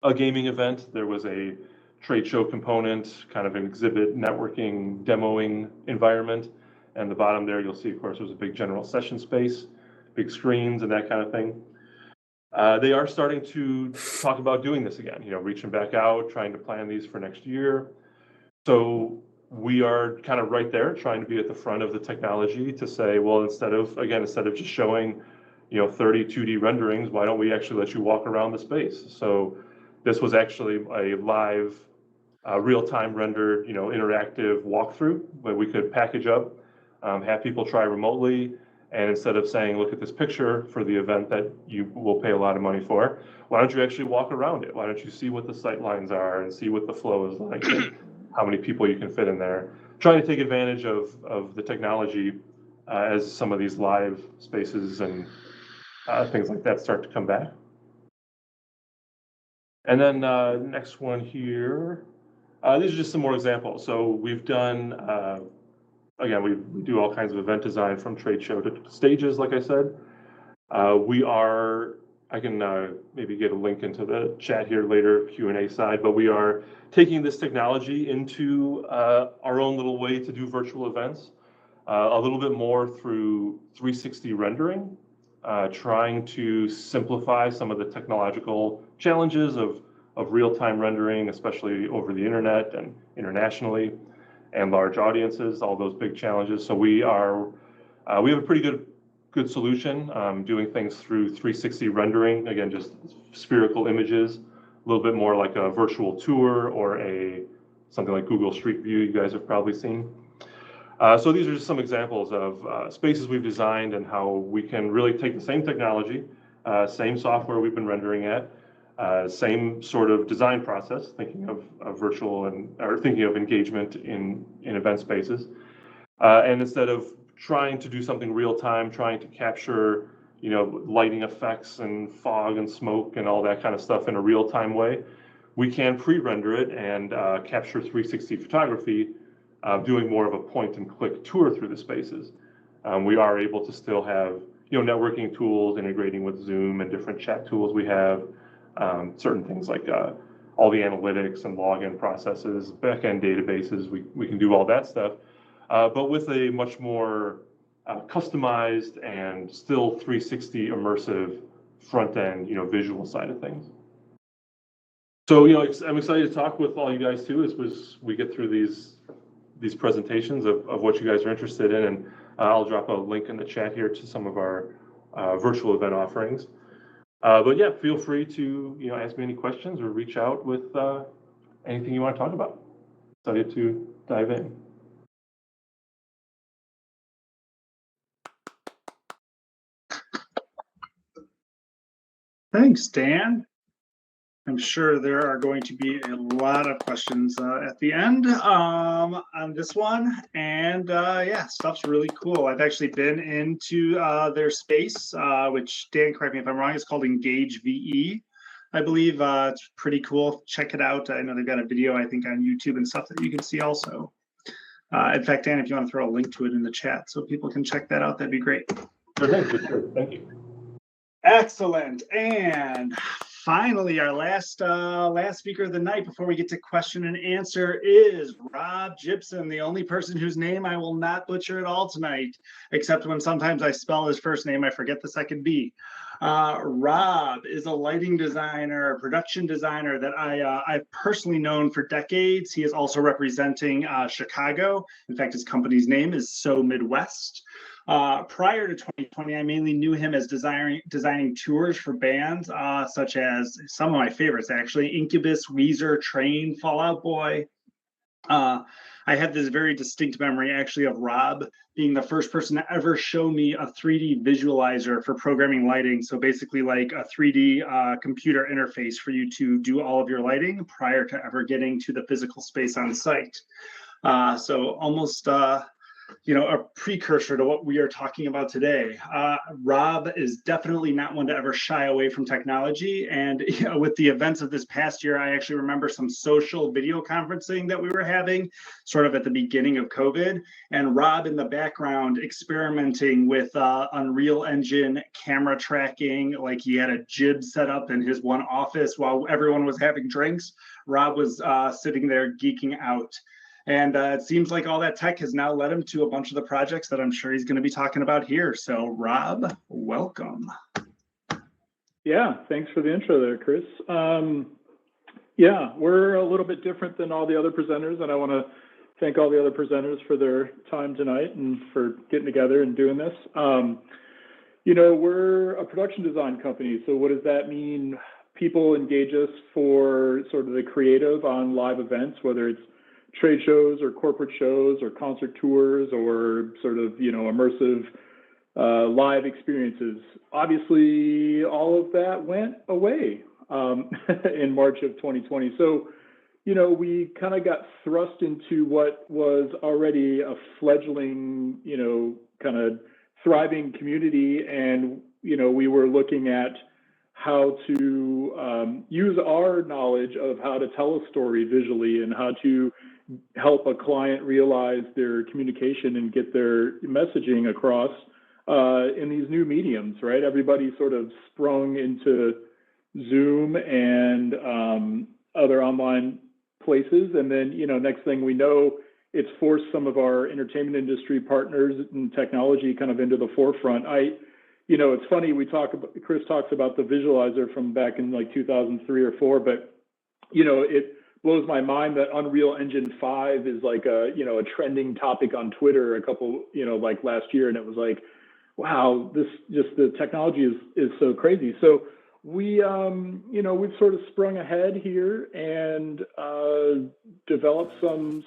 a gaming event. There was a trade show component, kind of an exhibit, networking, demoing environment. And the bottom there, you'll see, of course, there's a big general session space, big screens and that kind of thing. They are starting to talk about doing this again, reaching back out, trying to plan these for next year. So we are kind of right there trying to be at the front of the technology to say, well, instead of just showing 30 2D renderings, why don't we actually let you walk around the space? So this was actually a live real-time rendered interactive walkthrough where we could package up, have people try remotely, and instead of saying, look at this picture for the event that you will pay a lot of money for, why don't you actually walk around it? Why don't you see what the sight lines are and see what the flow is like? How many people you can fit in there, trying to take advantage of the technology as some of these live spaces and things like that start to come back. And then next one here, these are just some more examples. So we've done, again, we do all kinds of event design from trade show to stages, like I said. We are I can maybe get a link into the chat here later, Q&A side, but we are taking this technology into our own little way to do virtual events, a little bit more through 360 rendering, trying to simplify some of the technological challenges of real-time rendering, especially over the internet and internationally, and large audiences, all those big challenges. So we have a pretty good solution, doing things through 360 rendering, again, just spherical images, a little bit more like a virtual tour or something like Google Street View you guys have probably seen. So these are just some examples of spaces we've designed and how we can really take the same technology, same software we've been rendering at, same sort of design process, thinking of virtual or thinking of engagement in event spaces. And instead of trying to do something real time, trying to capture, lighting effects and fog and smoke and all that kind of stuff in a real time way, we can pre-render it and capture 360 photography, doing more of a point and click tour through the spaces. We are able to still have, networking tools integrating with Zoom and different chat tools we have, certain things like all the analytics and login processes, backend databases, we can do all that stuff. But with a much more customized and still 360 immersive front end, visual side of things. So, I'm excited to talk with all you guys too, as we get through these presentations of what you guys are interested in, and I'll drop a link in the chat here to some of our virtual event offerings. But yeah, feel free to ask me any questions or reach out with anything you want to talk about. Excited to dive in. Thanks, Dan. I'm sure there are going to be a lot of questions at the end on this one. And yeah, stuff's really cool. I've actually been into their space, which, Dan, correct me if I'm wrong, it's called Engage VE. I believe it's pretty cool. Check it out. I know they've got a video, I think, on YouTube and stuff that you can see also. In fact, Dan, if you want to throw a link to it in the chat so people can check that out, that'd be great. Sure. Thank you. Excellent. And finally, our last speaker of the night before we get to question and answer is Rob Gibson, the only person whose name I will not butcher at all tonight, except when sometimes I spell his first name, I forget the second B. Rob is a lighting designer, production designer that I've personally known for decades. He is also representing Chicago. In fact, his company's name is So Midwest. Prior to 2020, I mainly knew him as designing tours for bands such as some of my favorites, actually, Incubus, Weezer, Train, Fall Out Boy. I have this very distinct memory, actually, of Rob being the first person to ever show me a 3D visualizer for programming lighting. So basically like a 3D computer interface for you to do all of your lighting prior to ever getting to the physical space on site. So almost a precursor to what we are talking about today. Rob is definitely not one to ever shy away from technology. And with the events of this past year, I actually remember some social video conferencing that we were having sort of at the beginning of COVID. And Rob in the background experimenting with Unreal Engine camera tracking, like he had a jib set up in his one office while everyone was having drinks. Rob was sitting there geeking out. And it seems like all that tech has now led him to a bunch of the projects that I'm sure he's going to be talking about here. So, Rob, welcome. Yeah, thanks for the intro there, Chris. Yeah, we're a little bit different than all the other presenters, and I want to thank all the other presenters for their time tonight and for getting together and doing this. We're a production design company, so what does that mean? People engage us for sort of the creative on live events, whether it's trade shows or corporate shows or concert tours or sort of, immersive live experiences. Obviously, all of that went away in March of 2020. So, we kind of got thrust into what was already a fledgling, kind of thriving community. And, we were looking at how to use our knowledge of how to tell a story visually and how to help a client realize their communication and get their messaging across in these new mediums, right? Everybody sort of sprung into Zoom and other online places. And then, next thing we know, it's forced some of our entertainment industry partners and technology kind of into the forefront. It's funny, Chris talks about the visualizer from back in like 2003 or 4, but, it blows my mind that Unreal Engine 5 is like a trending topic on Twitter a couple, like last year. And it was like, wow, the technology is so crazy. So we've sort of sprung ahead here and developed some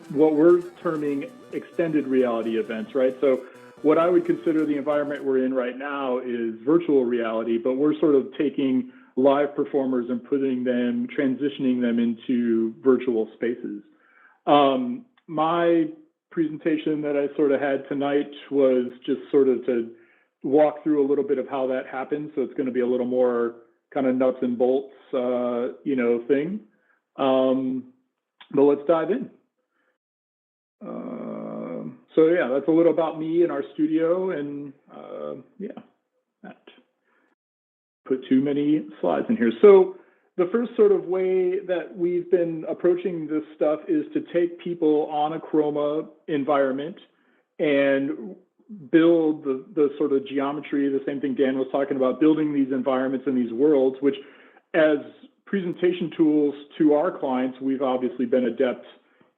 what we're terming extended reality events, right? So what I would consider the environment we're in right now is virtual reality, but we're sort of taking live performers and transitioning them into virtual spaces. My presentation that I sort of had tonight was just sort of to walk through a little bit of how that happens. So it's going to be a little more kind of nuts and bolts, thing. But let's dive in. So yeah, that's a little about me and our studio, and that put too many slides in here. So the first sort of way that we've been approaching this stuff is to take people on a Chroma environment and build the sort of geometry, the same thing Dan was talking about, building these environments and these worlds, which as presentation tools to our clients, we've obviously been adept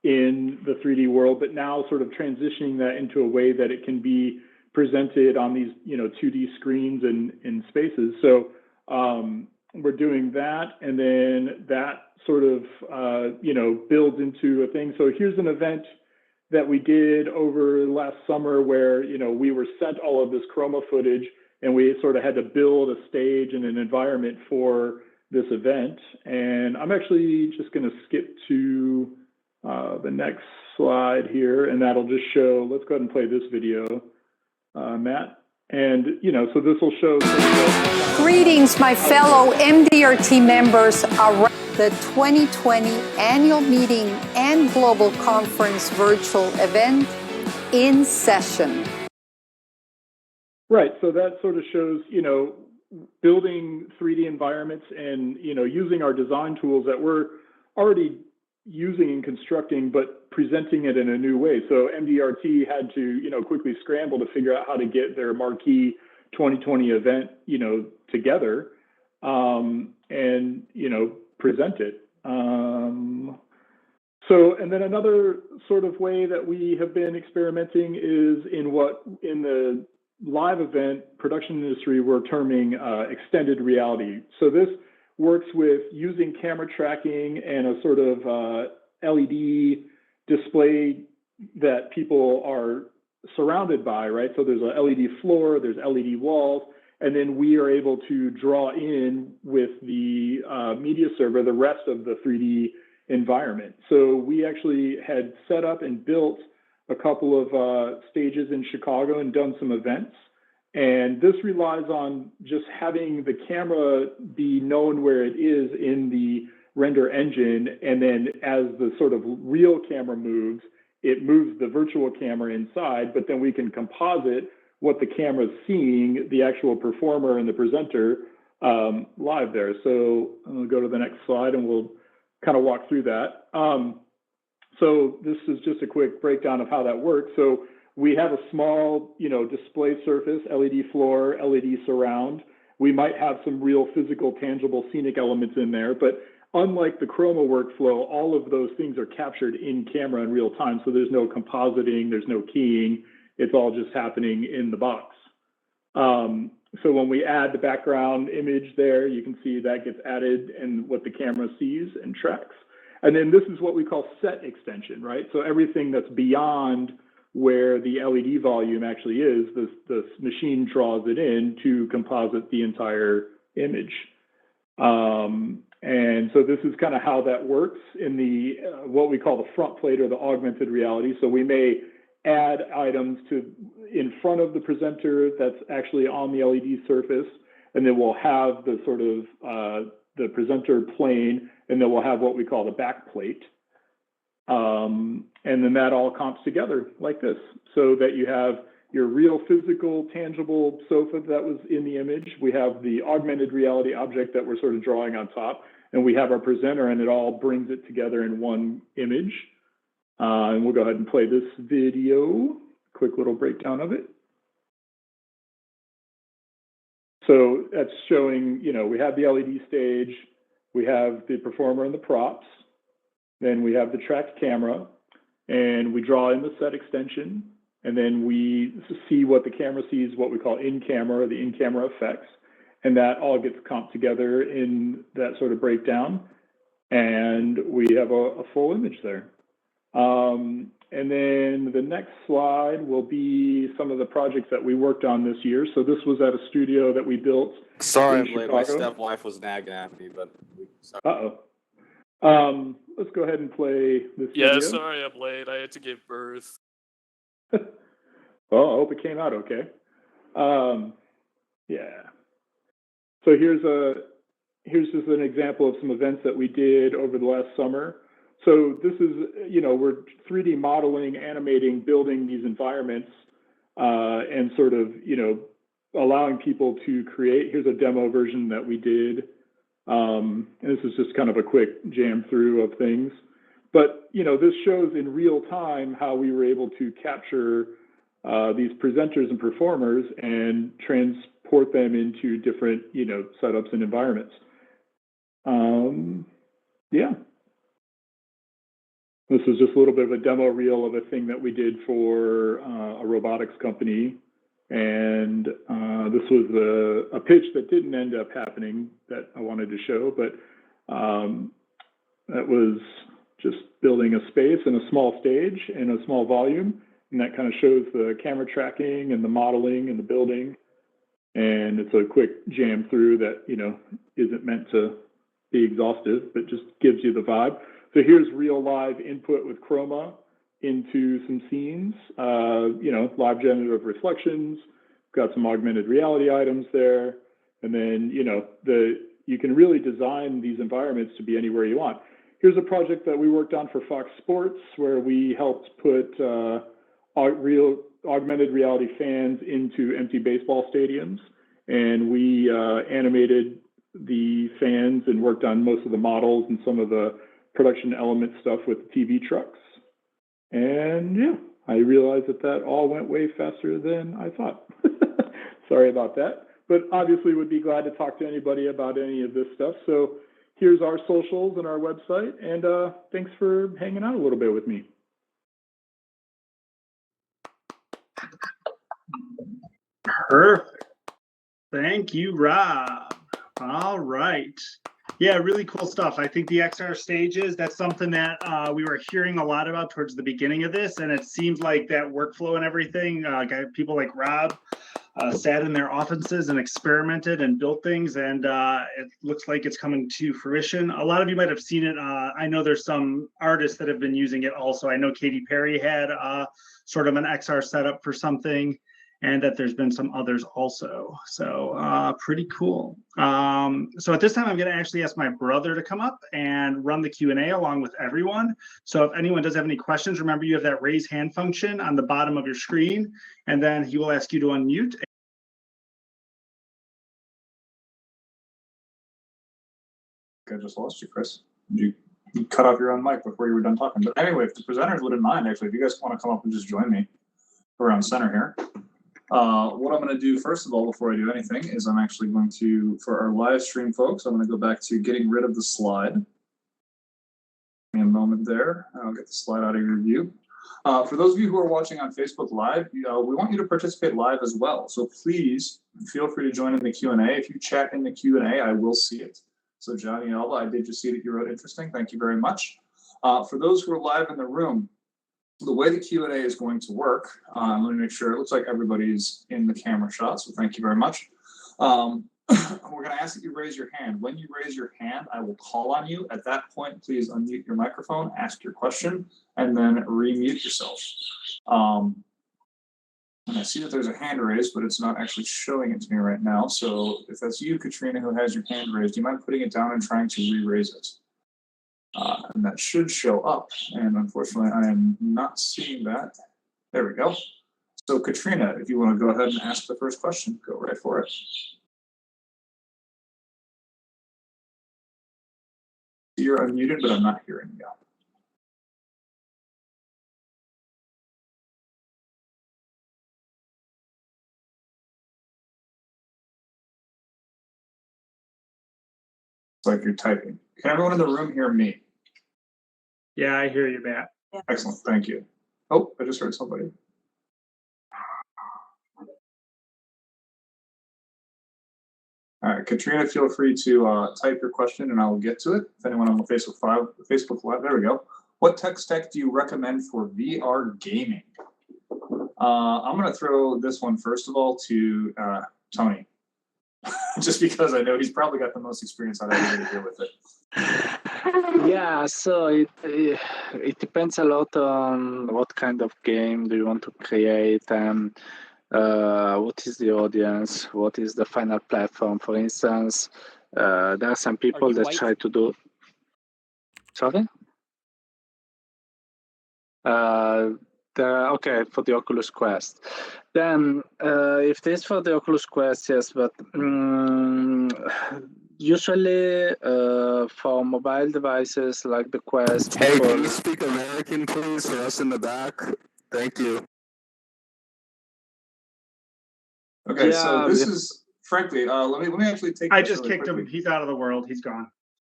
in the 3D world, but now sort of transitioning that into a way that it can be presented on these, 2D screens and spaces. So we're doing that, and then that sort of, builds into a thing. So here's an event that we did over last summer where, we were sent all of this Chroma footage, and we sort of had to build a stage and an environment for this event. And I'm actually just going to skip to the next slide here, and that'll just show, let's go ahead and play this video, Matt. And, so this will show. Greetings, my fellow MDRT members around the 2020 annual meeting and global conference virtual event in session. Right, so that sort of shows, building 3D environments and, using our design tools that we're already using and constructing, but presenting it in a new way. So MDRT had to, quickly scramble to figure out how to get their marquee 2020 event, together, and, present it. So, and then another sort of way that we have been experimenting is in the live event production industry, we're terming extended reality. So this works with using camera tracking and a sort of LED display that people are surrounded by, right? So there's a LED floor, there's LED walls, and then we are able to draw in with the media server the rest of the 3D environment. So we actually had set up and built a couple of stages in Chicago and done some events. And this relies on just having the camera be known where it is in the render engine. And then as the sort of real camera moves, it moves the virtual camera inside, but then we can composite what the camera's seeing, the actual performer and the presenter live there. So I'll go to the next slide and we'll kind of walk through that. So this is just a quick breakdown of how that works. So we have a small, display surface, LED floor, LED surround. We might have some real physical, tangible, scenic elements in there, but unlike the Chroma workflow, all of those things are captured in camera in real time. So there's no compositing, there's no keying. It's all just happening in the box. So when we add the background image there, you can see that gets added and what the camera sees and tracks. And then this is what we call set extension, right? So everything that's beyond where the LED volume actually is, the machine draws it in to composite the entire image. And so this is kind of how that works in the what we call the front plate or the augmented reality. So we may add items in front of the presenter that's actually on the LED surface, and then we'll have the sort of the presenter plane, and then we'll have what we call the back plate. And then that all comps together like this, so that you have your real physical, tangible sofa that was in the image. We have the augmented reality object that we're sort of drawing on top, and we have our presenter, and it all brings it together in one image. And we'll go ahead and play this video, quick little breakdown of it. So that's showing, you know, we have the LED stage, we have the performer and the props, then we have the tracked camera, and we draw in the set extension, and then we see what the camera sees, what we call in-camera, or the in-camera effects, and that all gets comped together in that sort of breakdown, and we have a full image there. And then the next slide will be some of the projects that we worked on this year. So this was at a studio that we built. Sorry, in I'm late. Chicago. My stepwife was nagging at me, but sorry. Let's go ahead and play this Yeah, video. sorry I'm late. I had to give birth. Well, I hope it came out okay. Yeah. So here's just an example of some events that we did over the last summer. So this is, you know, we're 3D modeling, animating, building these environments, and sort of, you know, allowing people to create. Here's a demo version that we did. And this is just kind of a quick jam through of things. But, you know, this shows in real time how we were able to capture these presenters and performers and transport them into different, you know, setups and environments. Yeah. This is just a little bit of a demo reel of a thing that we did for a robotics company. And this was a pitch that didn't end up happening that I wanted to show, but that was just building a space and a small stage in a small volume. And that kind of shows the camera tracking and the modeling and the building. And it's a quick jam through that, you know, isn't meant to be exhaustive, but just gives you the vibe. So here's real live input with chroma into some scenes, you know, live generative reflections, got some augmented reality items there. And then, you know, you can really design these environments to be anywhere you want. Here's a project that we worked on for Fox Sports where we helped put real augmented reality fans into empty baseball stadiums. And we animated the fans and worked on most of the models and some of the production element stuff with TV trucks. And yeah, I realized that all went way faster than I thought. Sorry about that. But obviously would be glad to talk to anybody about any of this stuff. So here's our socials and our website. And thanks for hanging out a little bit with me. Perfect. Thank you, Rob. All right. Yeah, really cool stuff. I think the XR stages, that's something that we were hearing a lot about towards the beginning of this. And it seems like that workflow and everything, people like Rob sat in their offices and experimented and built things. And it looks like it's coming to fruition. A lot of you might have seen it. I know there's some artists that have been using it also. I know Katy Perry had sort of an XR setup for something, and that there's been some others also. So pretty cool. So at this time, I'm gonna actually ask my brother to come up and run the Q&A along with everyone. So if anyone does have any questions, remember you have that raise hand function on the bottom of your screen, and then he will ask you to unmute. I just lost you, Chris. You cut off your own mic before you were done talking. But anyway, if the presenters wouldn't mind, actually, if you guys want to come up and just join me around center here. What I'm going to do, first of all, before I do anything, is I'm actually going to, for our live stream folks, I'm going to go back to getting rid of the slide. Give me a moment there. I'll get the slide out of your view. For those of you who are watching on Facebook Live, we want you to participate live as well. So please feel free to join in the Q&A. If you chat in the Q&A, I will see it. So Johnny and Alba, I did just see that you wrote interesting. Thank you very much. For those who are live in the room, the way the Q&A is going to work, let me make sure, it looks like everybody's in the camera shot, so thank you very much. We're going to ask that you raise your hand. When you raise your hand, I will call on you. At that point, please unmute your microphone, ask your question, and then remute yourself. And I see that there's a hand raised, but it's not actually showing it to me right now. So if that's you, Katrina, who has your hand raised, do you mind putting it down and trying to re-raise it? And that should show up. And unfortunately, I am not seeing that. There we go. So Katrina, if you want to go ahead and ask the first question, go right for it. You're unmuted, but I'm not hearing you. It's like you're typing. Can everyone in the room hear me? Yeah, I hear you, Matt. Excellent, thank you. Oh, I just heard somebody. All right, Katrina, feel free to type your question and I'll get to it. If anyone on the Facebook Live, there we go. What tech stack do you recommend for VR gaming? I'm going to throw this one first of all to Tony, just because I know he's probably got the most experience out of everybody here with it. Yeah, so it depends a lot on what kind of game do you want to create and what is the audience, what is the final platform. For instance, there are some people that try to do. Sorry. Okay, for the Oculus Quest. Then, if this for the Oculus Quest, yes, but usually for mobile devices like the Quest, Hey, people... can you speak American, please, for us in the back? Thank you. Okay, Yeah, so this is, frankly, let me actually take. I just kicked him. He's out of the world. He's gone.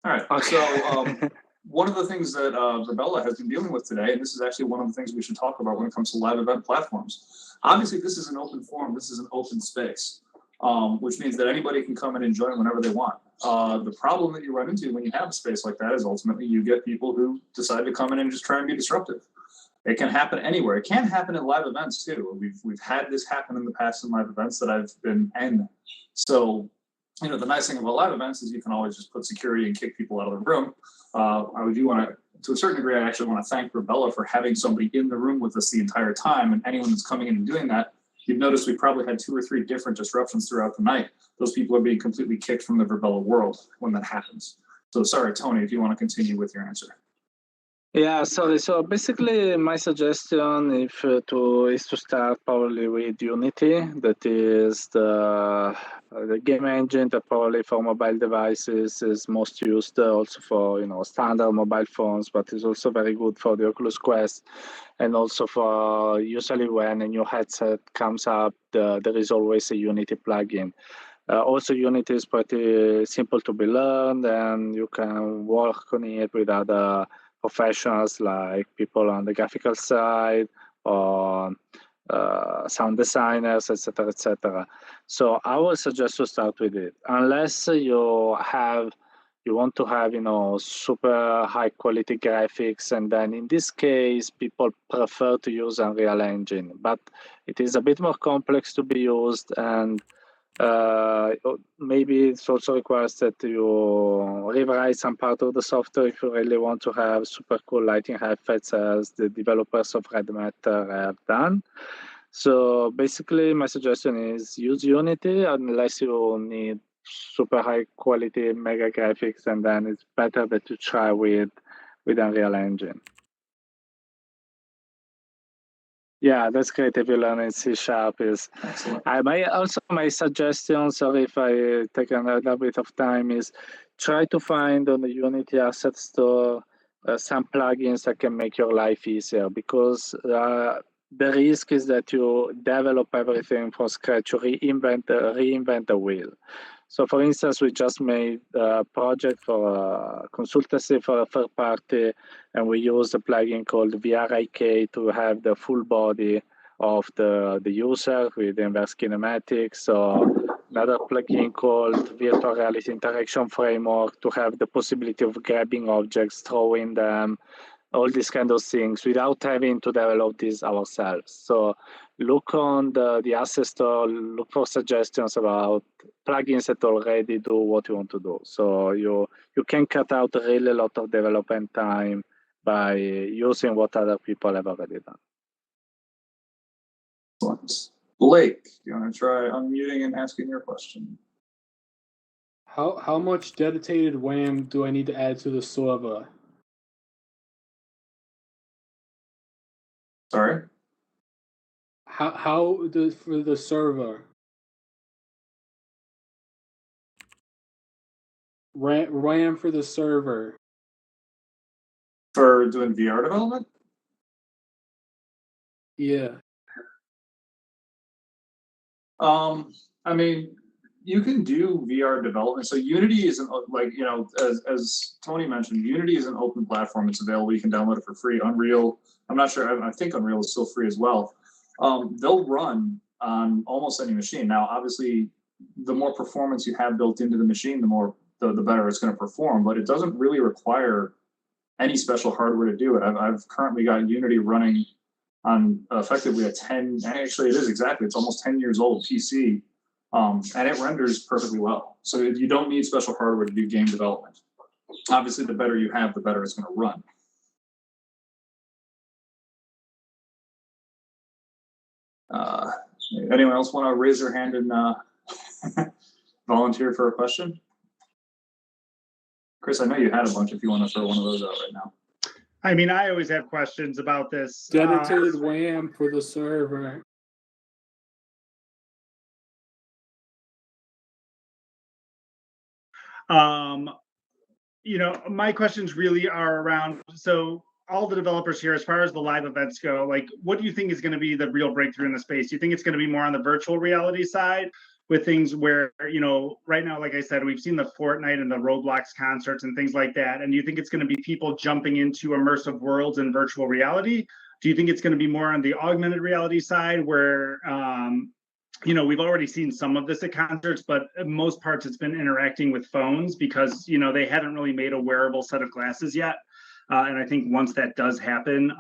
All right. Okay. So one of the things that Rebella has been dealing with today, and this is actually one of the things we should talk about when it comes to live event platforms. Obviously, this is an open forum. This is an open space, which means that anybody can come and enjoy it whenever they want. The problem that you run into when you have a space like that is ultimately you get people who decide to come in and just try and be disruptive. It can happen anywhere. It can happen in live events too. We've had this happen in the past in live events that I've been in. So, you know, the nice thing about live events is you can always just put security and kick people out of the room. I do want to a certain degree, I actually want to thank Rebella for having somebody in the room with us the entire time. And anyone that's coming in and doing that, you've noticed we probably had 2 or 3 different disruptions throughout the night. Those people are being completely kicked from the Rebella world when that happens. So sorry, Tony, if you want to continue with your answer. Yeah, sorry. So basically, my suggestion is to start probably with Unity. That is the game engine that probably for mobile devices is most used, also for standard mobile phones, but is also very good for the Oculus Quest, and also for usually when a new headset comes up, there is always a Unity plugin. Also, Unity is pretty simple to be learned, and you can work on it with other professionals like people on the graphical side or sound designers, etc., etc. So I would suggest to start with it, unless you want to have super high quality graphics, and then in this case people prefer to use Unreal Engine, but it is a bit more complex to be used, and maybe it also requires that you rewrite some part of the software if you really want to have super cool lighting effects as the developers of Red Matter have done. So basically my suggestion is use Unity unless you need super high quality mega graphics, and then it's better that you try with Unreal Engine. Yeah, that's great if you learn in C# is. My suggestion, sorry if I take another bit of time, is try to find on the Unity Asset Store some plugins that can make your life easier, because the risk is that you develop everything from scratch, you reinvent the wheel. So for instance, we just made a project for consultancy for a third party, and we used a plugin called VRIK to have the full body of the user with inverse kinematics, or another plugin called Virtual Reality Interaction Framework to have the possibility of grabbing objects, throwing them, all these kind of things without having to develop this ourselves. So look on the asset store, look for suggestions about plugins that already do what you want to do. So you can cut out really a lot of development time by using what other people have already done. Excellent. Blake, do you want to try unmuting and asking your question? How much dedicated WAM do I need to add to the server? Sorry? how does for the server RAM for the server? For doing VR development? Yeah. I mean, you can do VR development. So Unity isn't like, as Tony mentioned, Unity is an open platform. It's available. You can download it for free. Unreal, I'm not sure. I think Unreal is still free as well. They'll run on almost any machine. Now, obviously, the more performance you have built into the machine, the better it's going to perform. But it doesn't really require any special hardware to do it. I've currently got Unity running on effectively actually it is exactly, it's almost 10 years old PC, and it renders perfectly well. So you don't need special hardware to do game development. Obviously, the better you have, the better it's going to run. Anyone else want to raise their hand and volunteer for a question? Chris, I know you had a bunch if you want to throw one of those out right now. I mean, I always have questions about this. Dedicated WAM for the server. My questions really are around, so all the developers here, as far as the live events go, like, what do you think is going to be the real breakthrough in the space? Do you think it's going to be more on the virtual reality side with things where, right now, like I said, we've seen the Fortnite and the Roblox concerts and things like that. And do you think it's going to be people jumping into immersive worlds and virtual reality? Do you think it's going to be more on the augmented reality side where, we've already seen some of this at concerts, but in most parts it's been interacting with phones because, they haven't really made a wearable set of glasses yet. And I think once that does happen,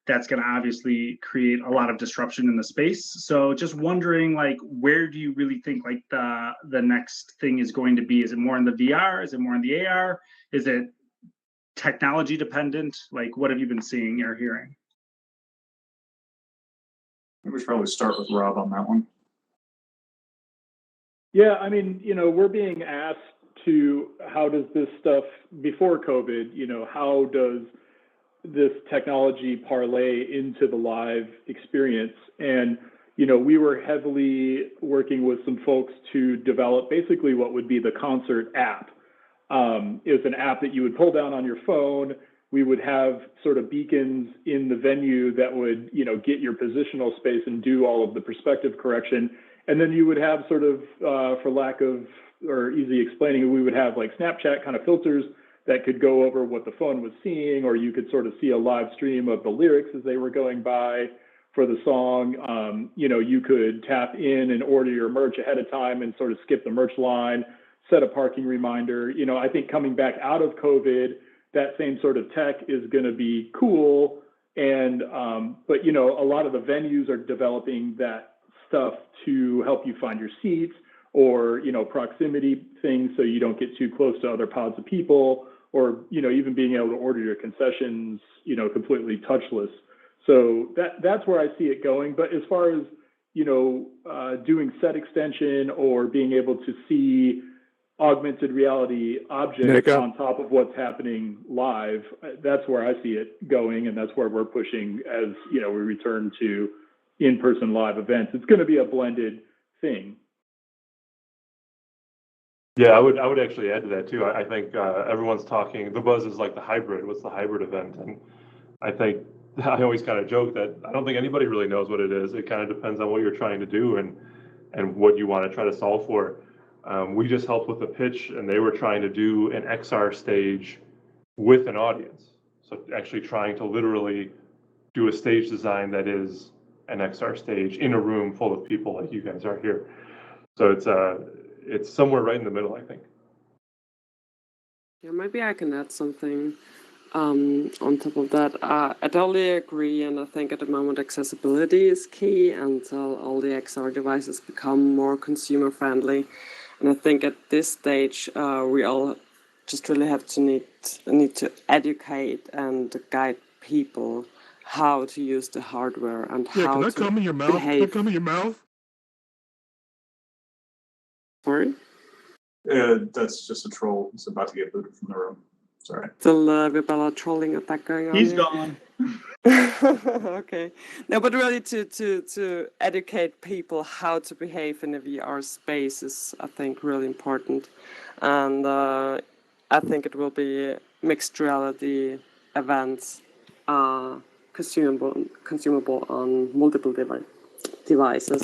that's going to obviously create a lot of disruption in the space. So just wondering, like, where do you really think like the next thing is going to be? Is it more in the VR? Is it more in the AR? Is it technology dependent? Like, what have you been seeing or hearing? We should probably start with Rob on that one. Yeah, I mean, we're being asked to, how does this stuff before COVID, how does this technology parlay into the live experience? And, we were heavily working with some folks to develop basically what would be the concert app. It was an app that you would pull down on your phone. We would have sort of beacons in the venue that would, get your positional space and do all of the perspective correction. And then you would have sort of, for lack of or easy explaining, we would have like Snapchat kind of filters that could go over what the phone was seeing, or you could sort of see a live stream of the lyrics as they were going by for the song. You could tap in and order your merch ahead of time and sort of skip the merch line, set a parking reminder. I think coming back out of COVID, that same sort of tech is going to be cool. And, but, a lot of the venues are developing that stuff to help you find your seats, or, proximity things so you don't get too close to other pods of people, or, even being able to order your concessions, completely touchless. So that's where I see it going. But as far as, doing set extension or being able to see augmented reality objects on top of what's happening live, that's where I see it going. And that's where we're pushing as, we return to in-person live events. It's going to be a blended thing. Yeah, I would actually add to that too. I think everyone's talking, the buzz is like the hybrid. What's the hybrid event? And I think I always kind of joke that I don't think anybody really knows what it is. It kind of depends on what you're trying to do and what you want to try to solve for. We just helped with the pitch, and they were trying to do an XR stage with an audience. So actually trying to literally do a stage design that is an XR stage in a room full of people like you guys are here. So it's somewhere right in the middle, I think. Yeah, maybe I can add something on top of that. I totally agree, and I think at the moment accessibility is key until all the XR devices become more consumer friendly. And I think at this stage, we all just really have to need to educate and guide people how to use the hardware and how can I to come in your mouth? behave. Can I come in your mouth? Sorry? That's just a troll. It's about to get booted from the room. Sorry. Still a bit of trolling attack going on. He's here. gone. Okay. No, but really to educate people how to behave in a VR space is, I think, really important. And I think it will be mixed reality events, consumable on multiple devices.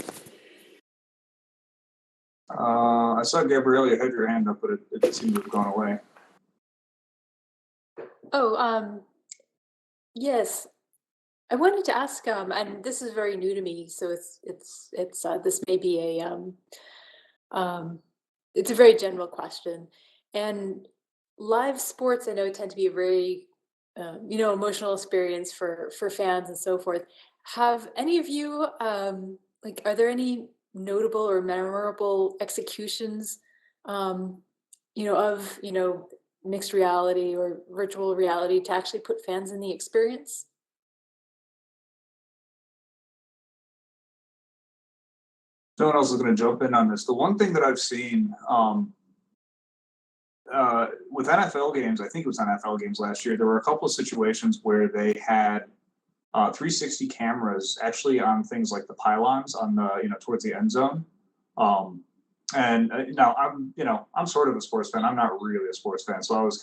I saw Gabrielle, you had your hand up, but it seemed to have gone away. Oh, yes. I wanted to ask, and this is very new to me, so this may be it's a very general question. And live sports, I know, tend to be a very, emotional experience for fans and so forth. Have any of you, are there any notable or memorable executions, of, mixed reality or virtual reality to actually put fans in the experience? Someone else is going to jump in on this. The one thing that I've seen with NFL games, I think it was NFL games last year, there were a couple of situations where they had 360 cameras actually on things like the pylons on the, towards the end zone. And now I'm sort of a sports fan. I'm not really a sports fan, so I was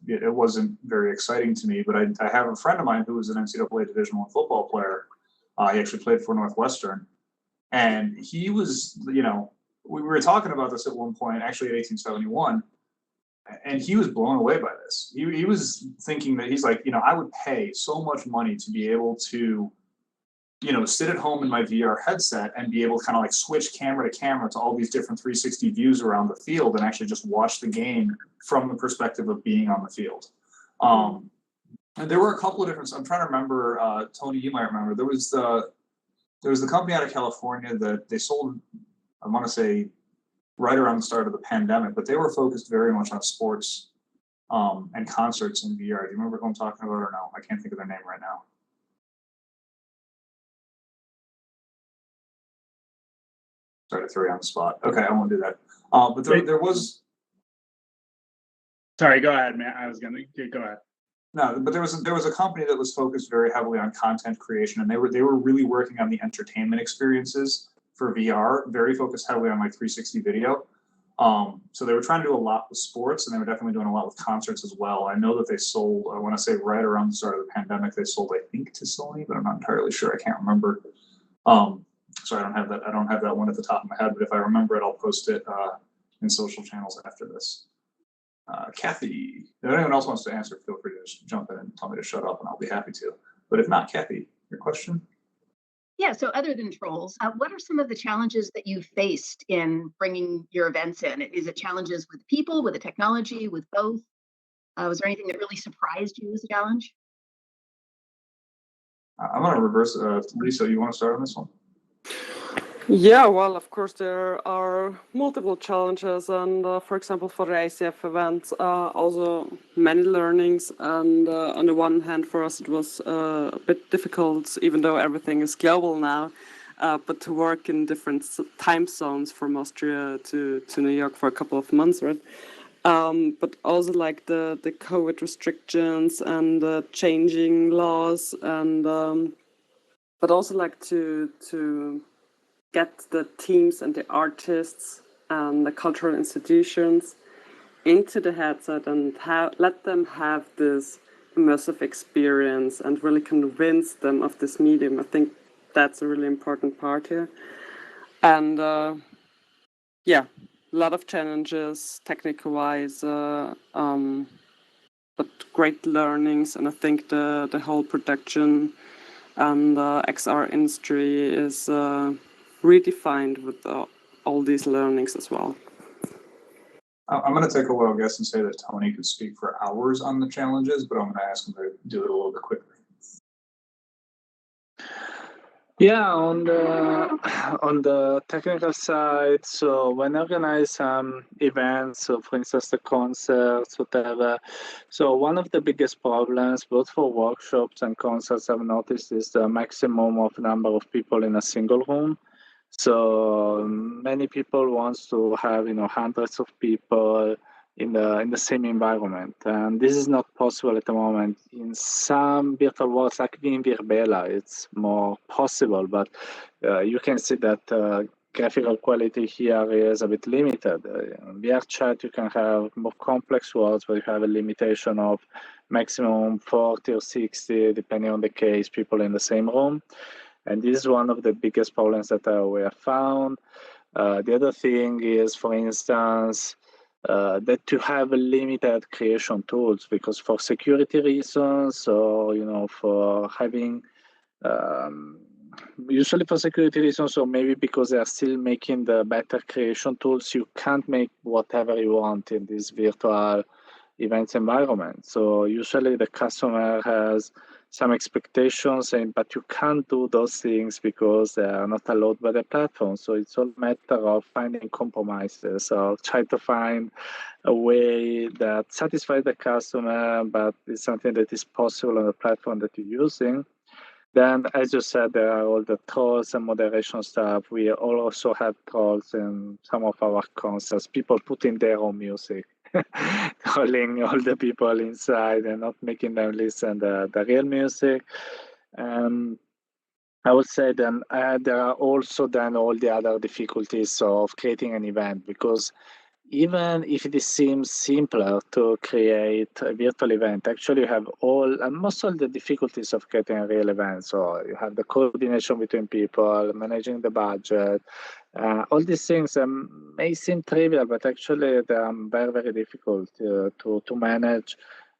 it wasn't very exciting to me. But I have a friend of mine who was an NCAA Division I football player. He actually played for Northwestern. And he was, we were talking about this at one point, actually at 1871, and he was blown away by this. He was thinking that he's like, I would pay so much money to be able to, sit at home in my VR headset and be able to kind of like switch camera to camera to all these different 360 views around the field and actually just watch the game from the perspective of being on the field. And there were a couple of different, I'm trying to remember, Tony, you might remember, there was the company out of California that they sold, I want to say, right around the start of the pandemic, but they were focused very much on sports and concerts in VR. Do you remember who I'm talking about or no? I can't think of their name right now. Sorry to throw you on the spot. Okay, I won't do that. But there was... Sorry, go ahead, man. I was going to go ahead. No, but there was a company that was focused very heavily on content creation, and they were really working on the entertainment experiences for VR, very focused heavily on like 360 video. So they were trying to do a lot with sports, and they were definitely doing a lot with concerts as well. I know that they sold, I want to say right around the start of the pandemic, they sold, I think, to Sony, but I'm not entirely sure. I can't remember. So I don't have that one at the top of my head, but if I remember it, I'll post it in social channels after this. Kathy, if anyone else wants to answer, feel free to just jump in and tell me to shut up, and I'll be happy to. But if not, Kathy, your question? Yeah, so other than trolls, what are some of the challenges that you faced in bringing your events in? Is it challenges with people, with the technology, with both? Was there anything that really surprised you as a challenge? I'm going to reverse. Lisa, you want to start on this one? Yeah, well, of course, there are multiple challenges, and for example, for the ACF event, also many learnings. And on the one hand, for us, it was a bit difficult, even though everything is global now, but to work in different time zones from Austria to New York for a couple of months, right? But also like the COVID restrictions and changing laws, and but also like to get the teams and the artists and the cultural institutions into the headset and let them have this immersive experience and really convince them of this medium. I think that's a really important part here. And yeah, a lot of challenges technical-wise, but great learnings. And I think the whole production and the XR industry is redefined with all these learnings as well. I'm going to take a wild guess and say that Tony could speak for hours on the challenges, but I'm going to ask him to do it a little bit quickly. Yeah, on the technical side, so when I organize some events, so for instance the concerts, whatever, so one of the biggest problems, both for workshops and concerts, I've noticed is the maximum of number of people in a single room. So many people want to have hundreds of people in the same environment. And this is not possible at the moment. In some virtual worlds, like in Virbela, it's more possible, but you can see that graphical quality here is a bit limited. In VRChat, you can have more complex worlds, but you have a limitation of maximum 40 or 60, depending on the case, people in the same room. And this is one of the biggest problems that we have found. The other thing is, for instance, that you have limited creation tools, because for security reasons, or for having usually for security reasons, or maybe because they are still making the better creation tools, you can't make whatever you want in this virtual events environment. So usually the customer has some expectations, but you can't do those things because they are not allowed by the platform. So it's all a matter of finding compromises or try to find a way that satisfies the customer, but it's something that is possible on the platform that you're using. Then, as you said, there are all the trolls and moderation stuff. We also have trolls in some of our concerts. People putting their own music, trolling all the people inside and not making them listen the real music. I would say then there are also then all the other difficulties of creating an event, because even if it seems simpler to create a virtual event, actually you have most of the difficulties of creating a real event. So you have the coordination between people, managing the budget, all these things may seem trivial, but actually they are very, very difficult to manage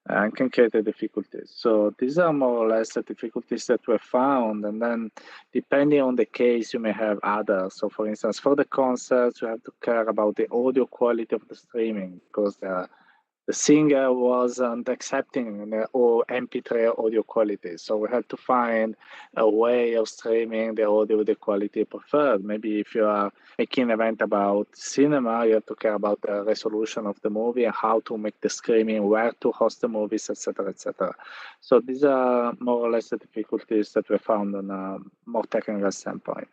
and can create the difficulties. So these are more or less the difficulties that were found. And then depending on the case, you may have others. So for instance, for the concerts, you have to care about the audio quality of the streaming, because the singer wasn't accepting the MP3 audio quality. So we had to find a way of streaming the audio with the quality preferred. Maybe if you are making an event about cinema, you have to care about the resolution of the movie and how to make the streaming, where to host the movies, etc., etc. So these are more or less the difficulties that we found on a more technical standpoint.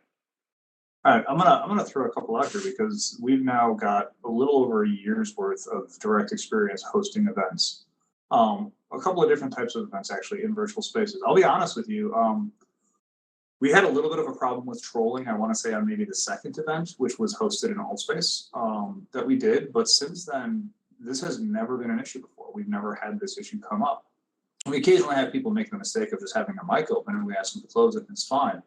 All right, I'm gonna throw a couple out here, because we've now got a little over a year's worth of direct experience hosting events. A couple of different types of events actually in virtual spaces. I'll be honest with you. We had a little bit of a problem with trolling, I want to say, on maybe the second event, which was hosted in Altspace, that we did. But since then, this has never been an issue before. We've never had this issue come up. We occasionally have people make the mistake of just having a mic open, and we ask them to close it, and it's fine.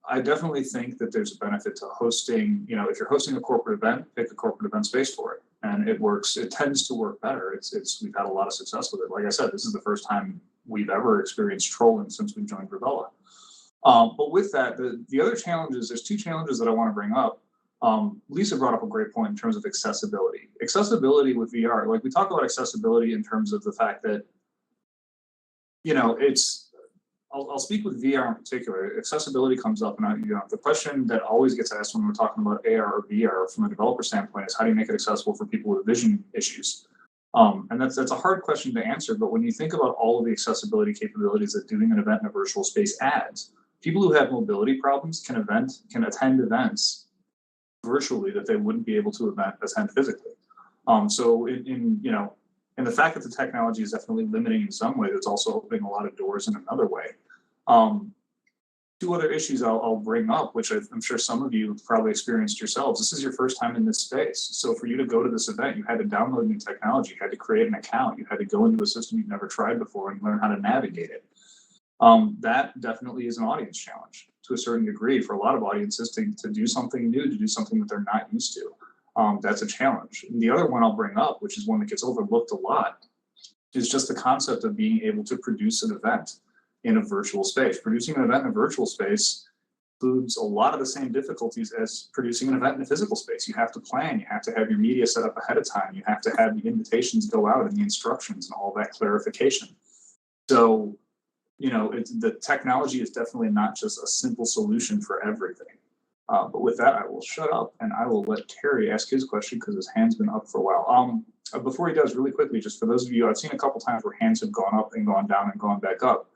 I definitely think that there's a benefit to hosting, if you're hosting a corporate event, pick a corporate event space for it. And it works, it tends to work better. We've had a lot of success with it. Like I said, this is the first time we've ever experienced trolling since we've joined Virbela. But with that, the other challenges, there's two challenges that I want to bring up. Lisa brought up a great point in terms of accessibility. Accessibility with VR, like we talk about accessibility in terms of the fact that, I'll speak with VR in particular. Accessibility comes up, and the question that always gets asked when we're talking about AR or VR from a developer standpoint is, how do you make it accessible for people with vision issues? And that's a hard question to answer, but when you think about all of the accessibility capabilities that doing an event in a virtual space adds, people who have mobility problems can attend events virtually that they wouldn't be able to attend physically. So and the fact that the technology is definitely limiting in some way, it's also opening a lot of doors in another way. Two other issues I'll bring up, which I'm sure some of you have probably experienced yourselves. This is your first time in this space. So for you to go to this event, you had to download new technology, you had to create an account, you had to go into a system you've never tried before and learn how to navigate it. That definitely is an audience challenge to a certain degree for a lot of audiences to do something new, to do something that they're not used to. That's a challenge. And the other one I'll bring up, which is one that gets overlooked a lot, is just the concept of being able to produce an event in a virtual space. Producing an event in a virtual space includes a lot of the same difficulties as producing an event in a physical space. You have to plan, you have to have your media set up ahead of time, you have to have the invitations go out and the instructions and all that clarification. So, the technology is definitely not just a simple solution for everything. But with that, I will shut up and I will let Terry ask his question because his hand's been up for a while. Before he does, really quickly, just for those of you, I've seen a couple times where hands have gone up and gone down and gone back up.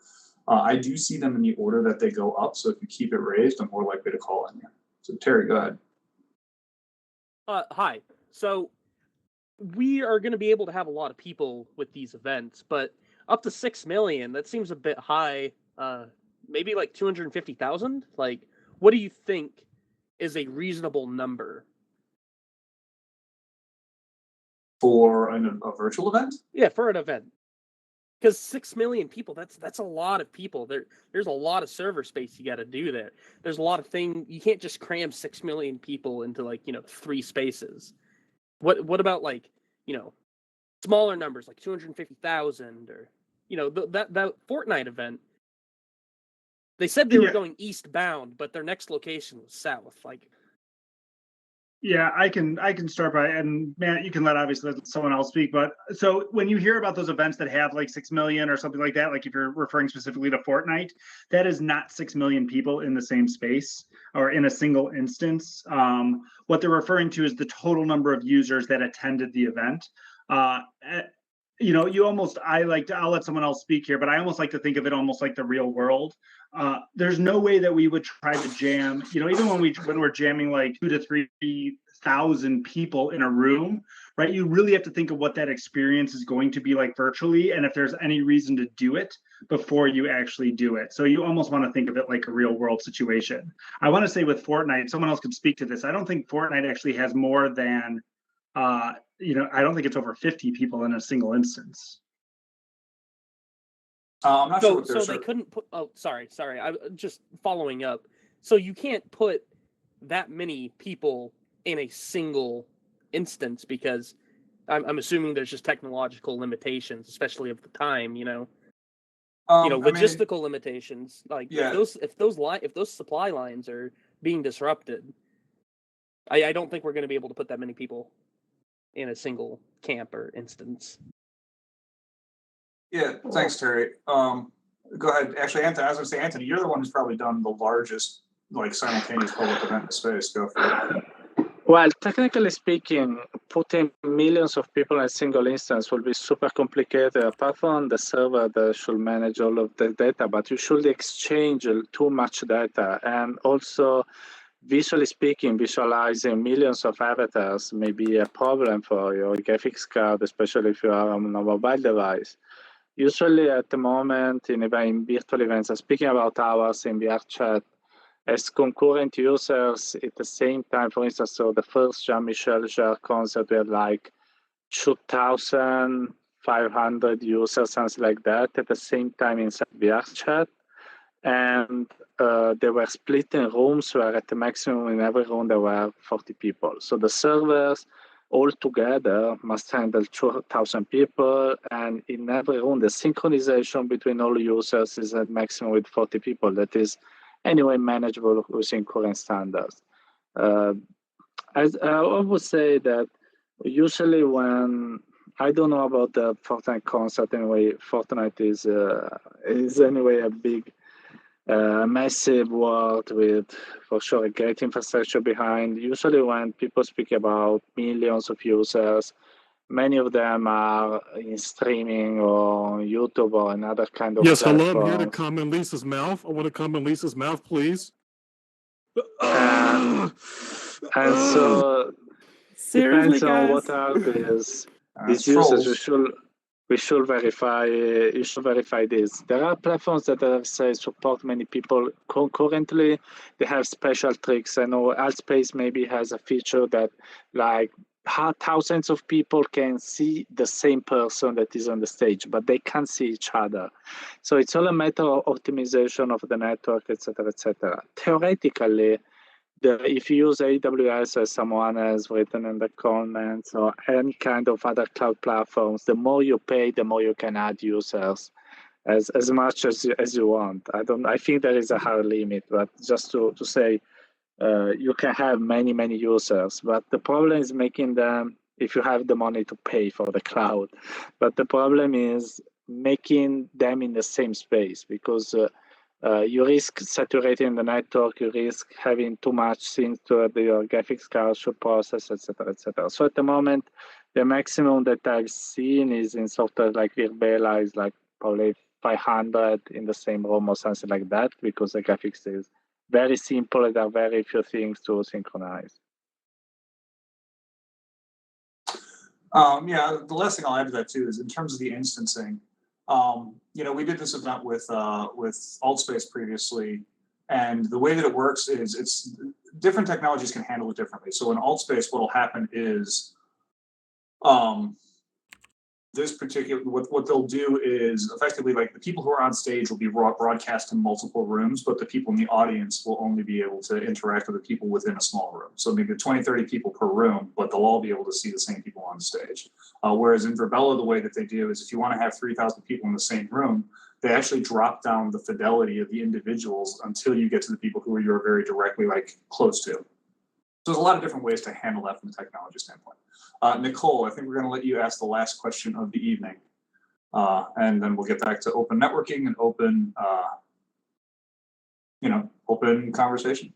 I do see them in the order that they go up, so if you keep it raised, I'm more likely to call on you. So Terry, go ahead. Hi. So we are going to be able to have a lot of people with these events, but up to 6 million, that seems a bit high. Maybe like 250,000. Like, what do you think is a reasonable number for a virtual event? Yeah, for an event. Because 6 million people, that's a lot of people. There's a lot of server space you got to do there. There's a lot of things. You can't just cram 6 million people into, like, 3 spaces. What about, like, smaller numbers, like 250,000, or that Fortnite event? They said they were going eastbound, but their next location was south. Like, Yeah, I can start by, and Matt, you can obviously let someone else speak. But so when you hear about those events that have like 6 million or something like that, like if you're referring specifically to Fortnite, that is not 6 million people in the same space or in a single instance. What they're referring to is the total number of users that attended the event. I'll let someone else speak here, but I almost like to think of it almost like the real world. There's no way that we would try to jam, even when we're jamming like 2,000 to 3,000 people in a room, right? You really have to think of what that experience is going to be like virtually, and if there's any reason to do it before you actually do it. So you almost want to think of it like a real world situation. I want to say with Fortnite, someone else could speak to this. I don't think Fortnite actually has more than I don't think it's over 50 people in a single instance. I'm not sure. So they couldn't put. Oh, sorry. I'm just following up. So you can't put that many people in a single instance because I'm assuming there's just technological limitations, especially of the time. Logistical limitations. Like, if those supply lines are being disrupted, I don't think we're going to be able to put that many people in a single camp or instance. Yeah, thanks, Terry. Go ahead. Actually, Anthony, I was going to say, Anthony, you're the one who's probably done the largest, like, simultaneous public event in space. Go for it. Well, technically speaking, putting millions of people in a single instance will be super complicated, apart from the server that should manage all of the data, but you should exchange too much data. And also, visually speaking, visualizing millions of avatars may be a problem for your graphics card, especially if you are on a mobile device. Usually at the moment in virtual events, speaking about ours in VR chat, as concurrent users at the same time, for instance, so the first Jean-Michel Jarre concert, we had like 2,500 users, something like that, at the same time inside VR chat. And they were split in rooms where at the maximum in every room there were 40 people. So the servers all together must handle 2,000 people, and in every room the synchronization between all users is at maximum with 40 people. That is anyway manageable using current standards. I would say that usually when I don't know about the Fortnite concert anyway, Fortnite is anyway a big massive world with, for sure, a great infrastructure behind. Usually when people speak about millions of users, many of them are in streaming or YouTube or another kind of platform. Hello, I'm here to come in Lisa's mouth. I want to come in Lisa's mouth, please. And so Seriously, depends on guys? what are these users. We should verify. You should verify this. There are platforms that support many people concurrently. They have special tricks. I know Altspace maybe has a feature that, like, thousands of people can see the same person that is on the stage, but they can't see each other. So it's all a matter of optimization of the network, etc., etc. Theoretically, if you use AWS, as someone has written in the comments, or any kind of other cloud platforms, the more you pay, the more you can add users, as much as you want. I think there is a hard limit, but just to say, you can have many users, but the problem is making them, if you have the money to pay for the cloud. But the problem is making them in the same space, because you risk saturating the network, you risk having too much things to your graphics card should process, etc., etc. So at the moment, the maximum that I've seen is in software like Virbela is like probably 500 in the same room or something like that, because the graphics is very simple and there are very few things to synchronize. Yeah, the last thing I'll add to that too is in terms of the instancing. We did this event with AltSpace previously, and the way that it works is it's different technologies can handle it differently. So in AltSpace, what will happen is this particular what they'll do is effectively like the people who are on stage will be broadcast in multiple rooms, but the people in the audience will only be able to interact with the people within a small room. So maybe 20, 30 people per room, but they'll all be able to see the same people on stage. Whereas in Verbella, the way that they do is if you want to have 3,000 people in the same room, they actually drop down the fidelity of the individuals until you get to the people who you're very directly close to. So there's a lot of different ways to handle that from a technology standpoint. Nicole, I think we're going to let you ask the last question of the evening, and then we'll get back to open networking and open, open conversation.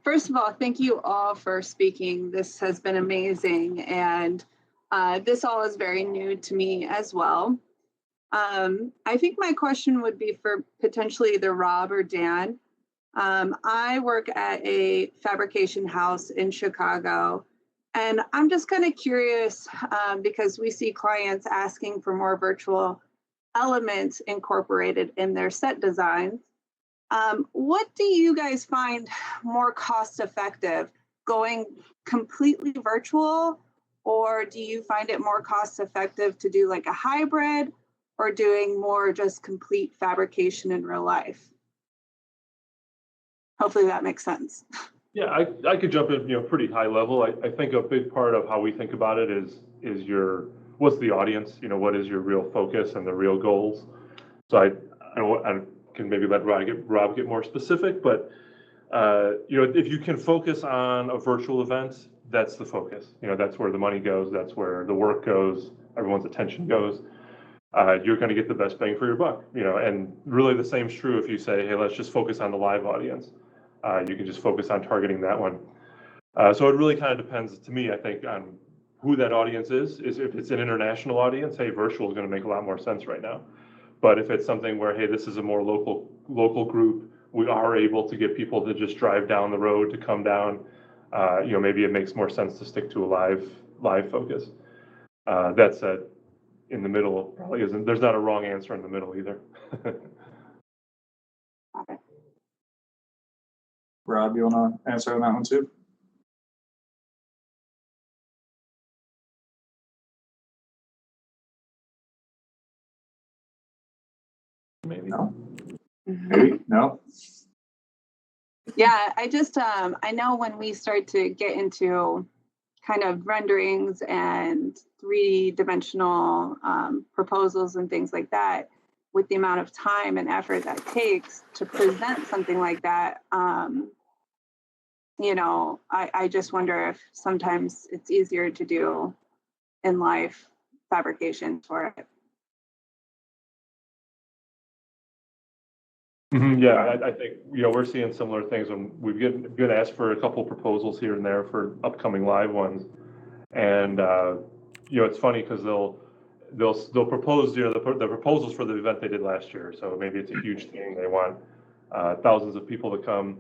First of all, thank you all for speaking. This has been amazing, and this all is very new to me as well. I think my question would be for potentially either Rob or Dan. I work at a fabrication house in Chicago, and I'm just kind of curious because we see clients asking for more virtual elements incorporated in their set designs. What do you guys find more cost effective, going completely virtual, or do you find it more cost effective to do like a hybrid or doing more just complete fabrication in real life? Hopefully that makes sense. Yeah, I could jump in, pretty high level. I think a big part of how we think about it is what's the audience? What is your real focus and the real goals? So I can maybe let Rob get more specific, but if you can focus on a virtual event, that's the focus. That's where the money goes. That's where the work goes. Everyone's attention goes. You're going to get the best bang for your buck. And really the same is true if you say, hey, let's just focus on the live audience. You can just focus on targeting that one. So it really kind of depends, to me, I think, on who that audience is. If it's an international audience, hey, virtual is going to make a lot more sense right now. But if it's something where, hey, this is a more local group, we are able to get people to just drive down the road to come down. Maybe it makes more sense to stick to a live focus. That said, in the middle probably isn't. There's not a wrong answer in the middle either. Rob, you want to answer on that one too? Maybe. No. Maybe? No? Yeah, I just, I know when we start to get into kind of renderings and 3D-dimensional proposals and things like that, with the amount of time and effort that takes to present something like that, I just wonder if sometimes it's easier to do in life fabrication for it. Yeah, I think we're seeing similar things when we've been asked for a couple proposals here and there for upcoming live ones, and it's funny because they'll propose the proposals for the event they did last year. So maybe it's a huge thing. They want thousands of people to come,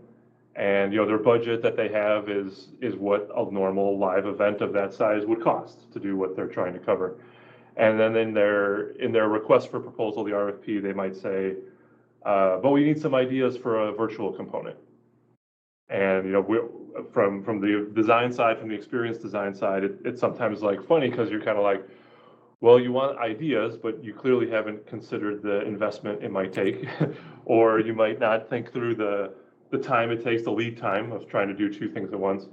and their budget that they have is what a normal live event of that size would cost to do what they're trying to cover. And then in their request for proposal, the RFP, they might say, but we need some ideas for a virtual component. And from the design side, from the experience design side, it's sometimes funny because you're kind of like, well, you want ideas, but you clearly haven't considered the investment it might take, or you might not think through the time it takes, the lead time of trying to do two things at once.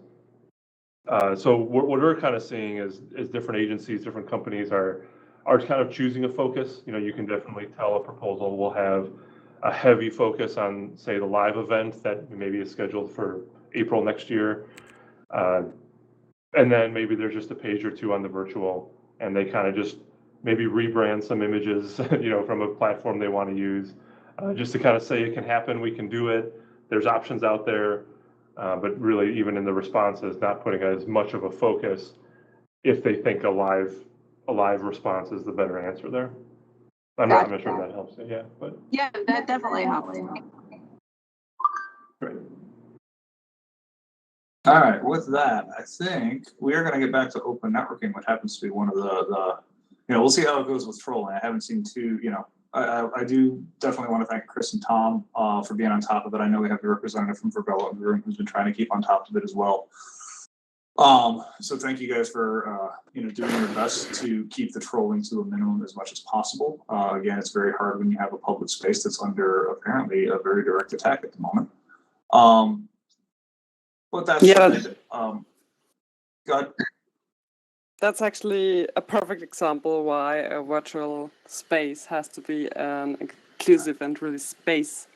So what we're kind of seeing is different agencies, different companies are kind of choosing a focus. You can definitely tell a proposal will have a heavy focus on, say, the live event that maybe is scheduled for April next year. And then maybe there's just a page or two on the virtual, and they kind of just maybe rebrand some images, from a platform they want to use, just to kind of say it can happen, we can do it. There's options out there, but really even in the responses, not putting as much of a focus if they think a live response is the better answer there. I'm not sure if that helps. Yeah, but yeah, that definitely helps. Great. All right, with that, I think we are going to get back to open networking, which happens to be one of the we'll see how it goes with trolling. I haven't seen I do definitely want to thank Chris and Tom for being on top of it. I know we have a representative from Verbella in the room who's been trying to keep on top of it as well. So thank you guys for doing your best to keep the trolling to a minimum as much as possible. Again, it's very hard when you have a public space that's under apparently a very direct attack at the moment. But that's go ahead. That's actually a perfect example why a virtual space has to be an inclusive and really safe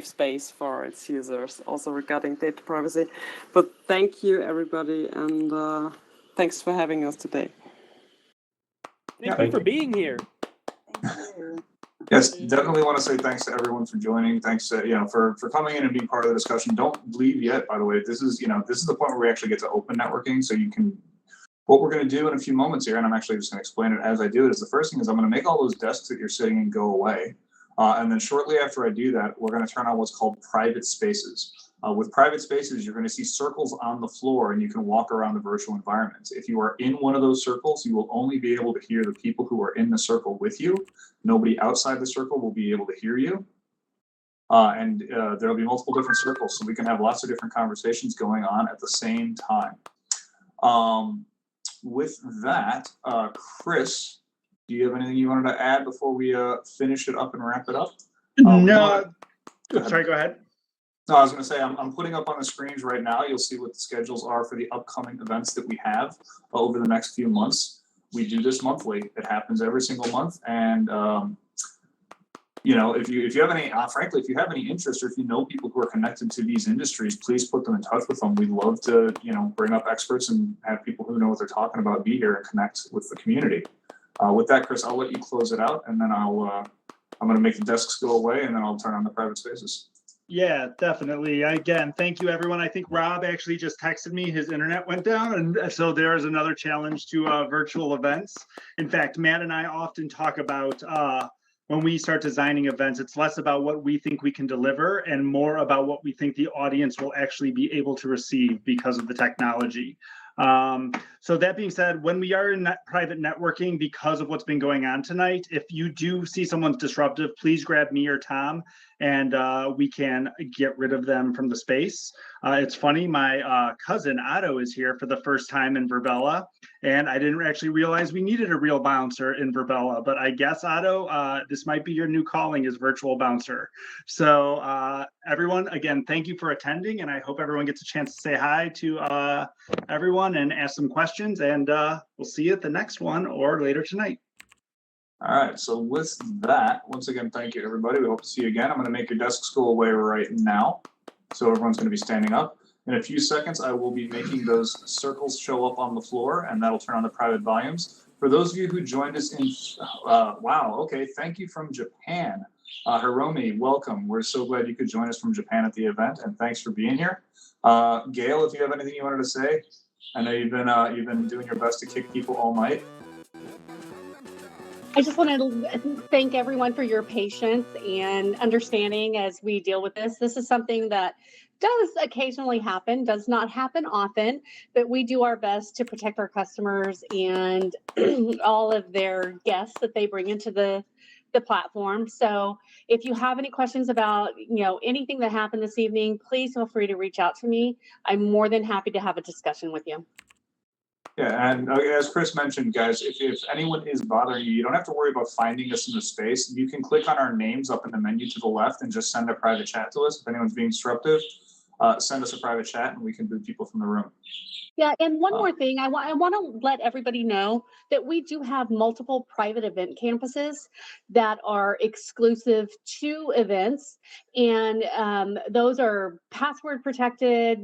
space for its users, also regarding data privacy. But thank you, everybody, and thanks for having us today. Thank you for being here. Yes, definitely want to say thanks to everyone for joining. Thanks for coming in and being part of the discussion. Don't leave yet, by the way. This is the point where we actually get to open networking, so you can. What we're going to do in a few moments here, and I'm actually just going to explain it as I do it, is the first thing is I'm going to make all those desks that you're sitting in go away. And then shortly after I do that, we're going to turn on what's called private spaces. With private spaces, you're going to see circles on the floor and you can walk around the virtual environment. If you are in one of those circles, you will only be able to hear the people who are in the circle with you. Nobody outside the circle will be able to hear you. And there'll be multiple different circles, so we can have lots of different conversations going on at the same time. With that, Chris, do you have anything you wanted to add before we finish it up and wrap it up? No. Sorry, go ahead. No, I was going to say, I'm putting up on the screens right now. You'll see what the schedules are for the upcoming events that we have over the next few months. We do this monthly. It happens every single month. And, if you have any, frankly, if you have any interest or if you know people who are connected to these industries, please put them in touch with them. We'd love to, bring up experts and have people who know what they're talking about be here and connect with the community. With that, Chris, I'll let you close it out, and then I'm going to make the desks go away, and then I'll turn on the private spaces. Yeah, definitely. Again, thank you, everyone. I think Rob actually just texted me his internet went down, and so there is another challenge to virtual events. In fact, Matt and I often talk about when we start designing events, it's less about what we think we can deliver and more about what we think the audience will actually be able to receive because of the technology. So that being said, when we are in private networking, because of what's been going on tonight, if you do see someone's disruptive, please grab me or Tom, and we can get rid of them from the space. It's funny, my cousin Otto is here for the first time in Verbella, and I didn't actually realize we needed a real bouncer in Verbella, but I guess, Otto, this might be your new calling as virtual bouncer. So everyone, again, thank you for attending, and I hope everyone gets a chance to say hi to everyone and ask some questions, and we'll see you at the next one or later tonight. All right, so with that, once again, thank you, everybody. We hope to see you again. I'm going to make your desks go away right now. So everyone's going to be standing up. In a few seconds, I will be making those circles show up on the floor, and that'll turn on the private volumes. For those of you who joined us in, wow, okay, thank you from Japan. Hiromi, welcome. We're so glad you could join us from Japan at the event, and thanks for being here. Gail, if you have anything you wanted to say, I know you've been doing your best to kick people all night. I just want to thank everyone for your patience and understanding as we deal with this. This is something that does occasionally happen, does not happen often, but we do our best to protect our customers and all of their guests that they bring into the platform. So if you have any questions about anything that happened this evening, please feel free to reach out to me. I'm more than happy to have a discussion with you. Yeah, and as Chris mentioned, guys, if anyone is bothering you, you don't have to worry about finding us in the space. You can click on our names up in the menu to the left and just send a private chat to us. If anyone's being disruptive, send us a private chat and we can boot people from the room. Yeah, and one more thing, I want to let everybody know that we do have multiple private event campuses that are exclusive to events, and those are password protected.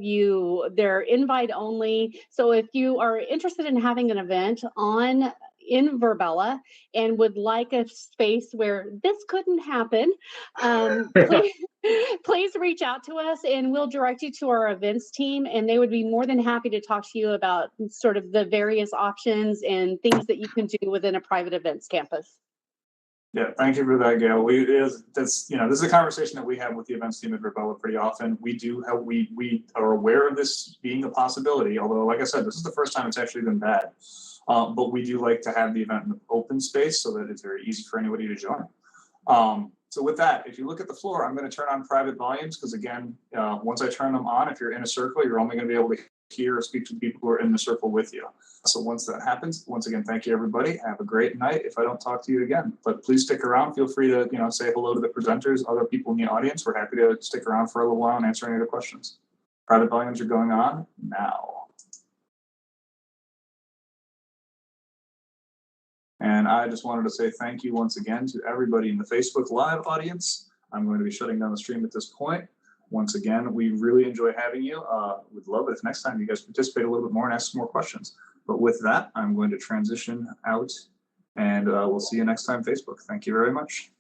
They're invite only. So if you are interested in having an event in Verbella and would like a space where this couldn't happen, please reach out to us and we'll direct you to our events team, and they would be more than happy to talk to you about sort of the various options and things that you can do within a private events campus. Yeah, thank you for that, Gail. This is a conversation that we have with the events team at Virbella pretty often. We are aware of this being a possibility, although, like I said, this is the first time it's actually been bad. But we do like to have the event in the open space so that it's very easy for anybody to join. So with that, if you look at the floor, I'm going to turn on private volumes because, again, once I turn them on, if you're in a circle, you're only going to be able to hear or speak to the people who are in the circle with you. So once that happens, once again, thank you, everybody. Have a great night if I don't talk to you again. But please stick around. Feel free to say hello to the presenters, other people in the audience. We're happy to stick around for a little while and answer any other questions. Private volumes are going on now. And I just wanted to say thank you once again to everybody in the Facebook Live audience. I'm going to be shutting down the stream at this point. Once again, we really enjoy having you. We'd love it if next time you guys participate a little bit more and ask some more questions. But with that, I'm going to transition out and we'll see you next time, Facebook. Thank you very much.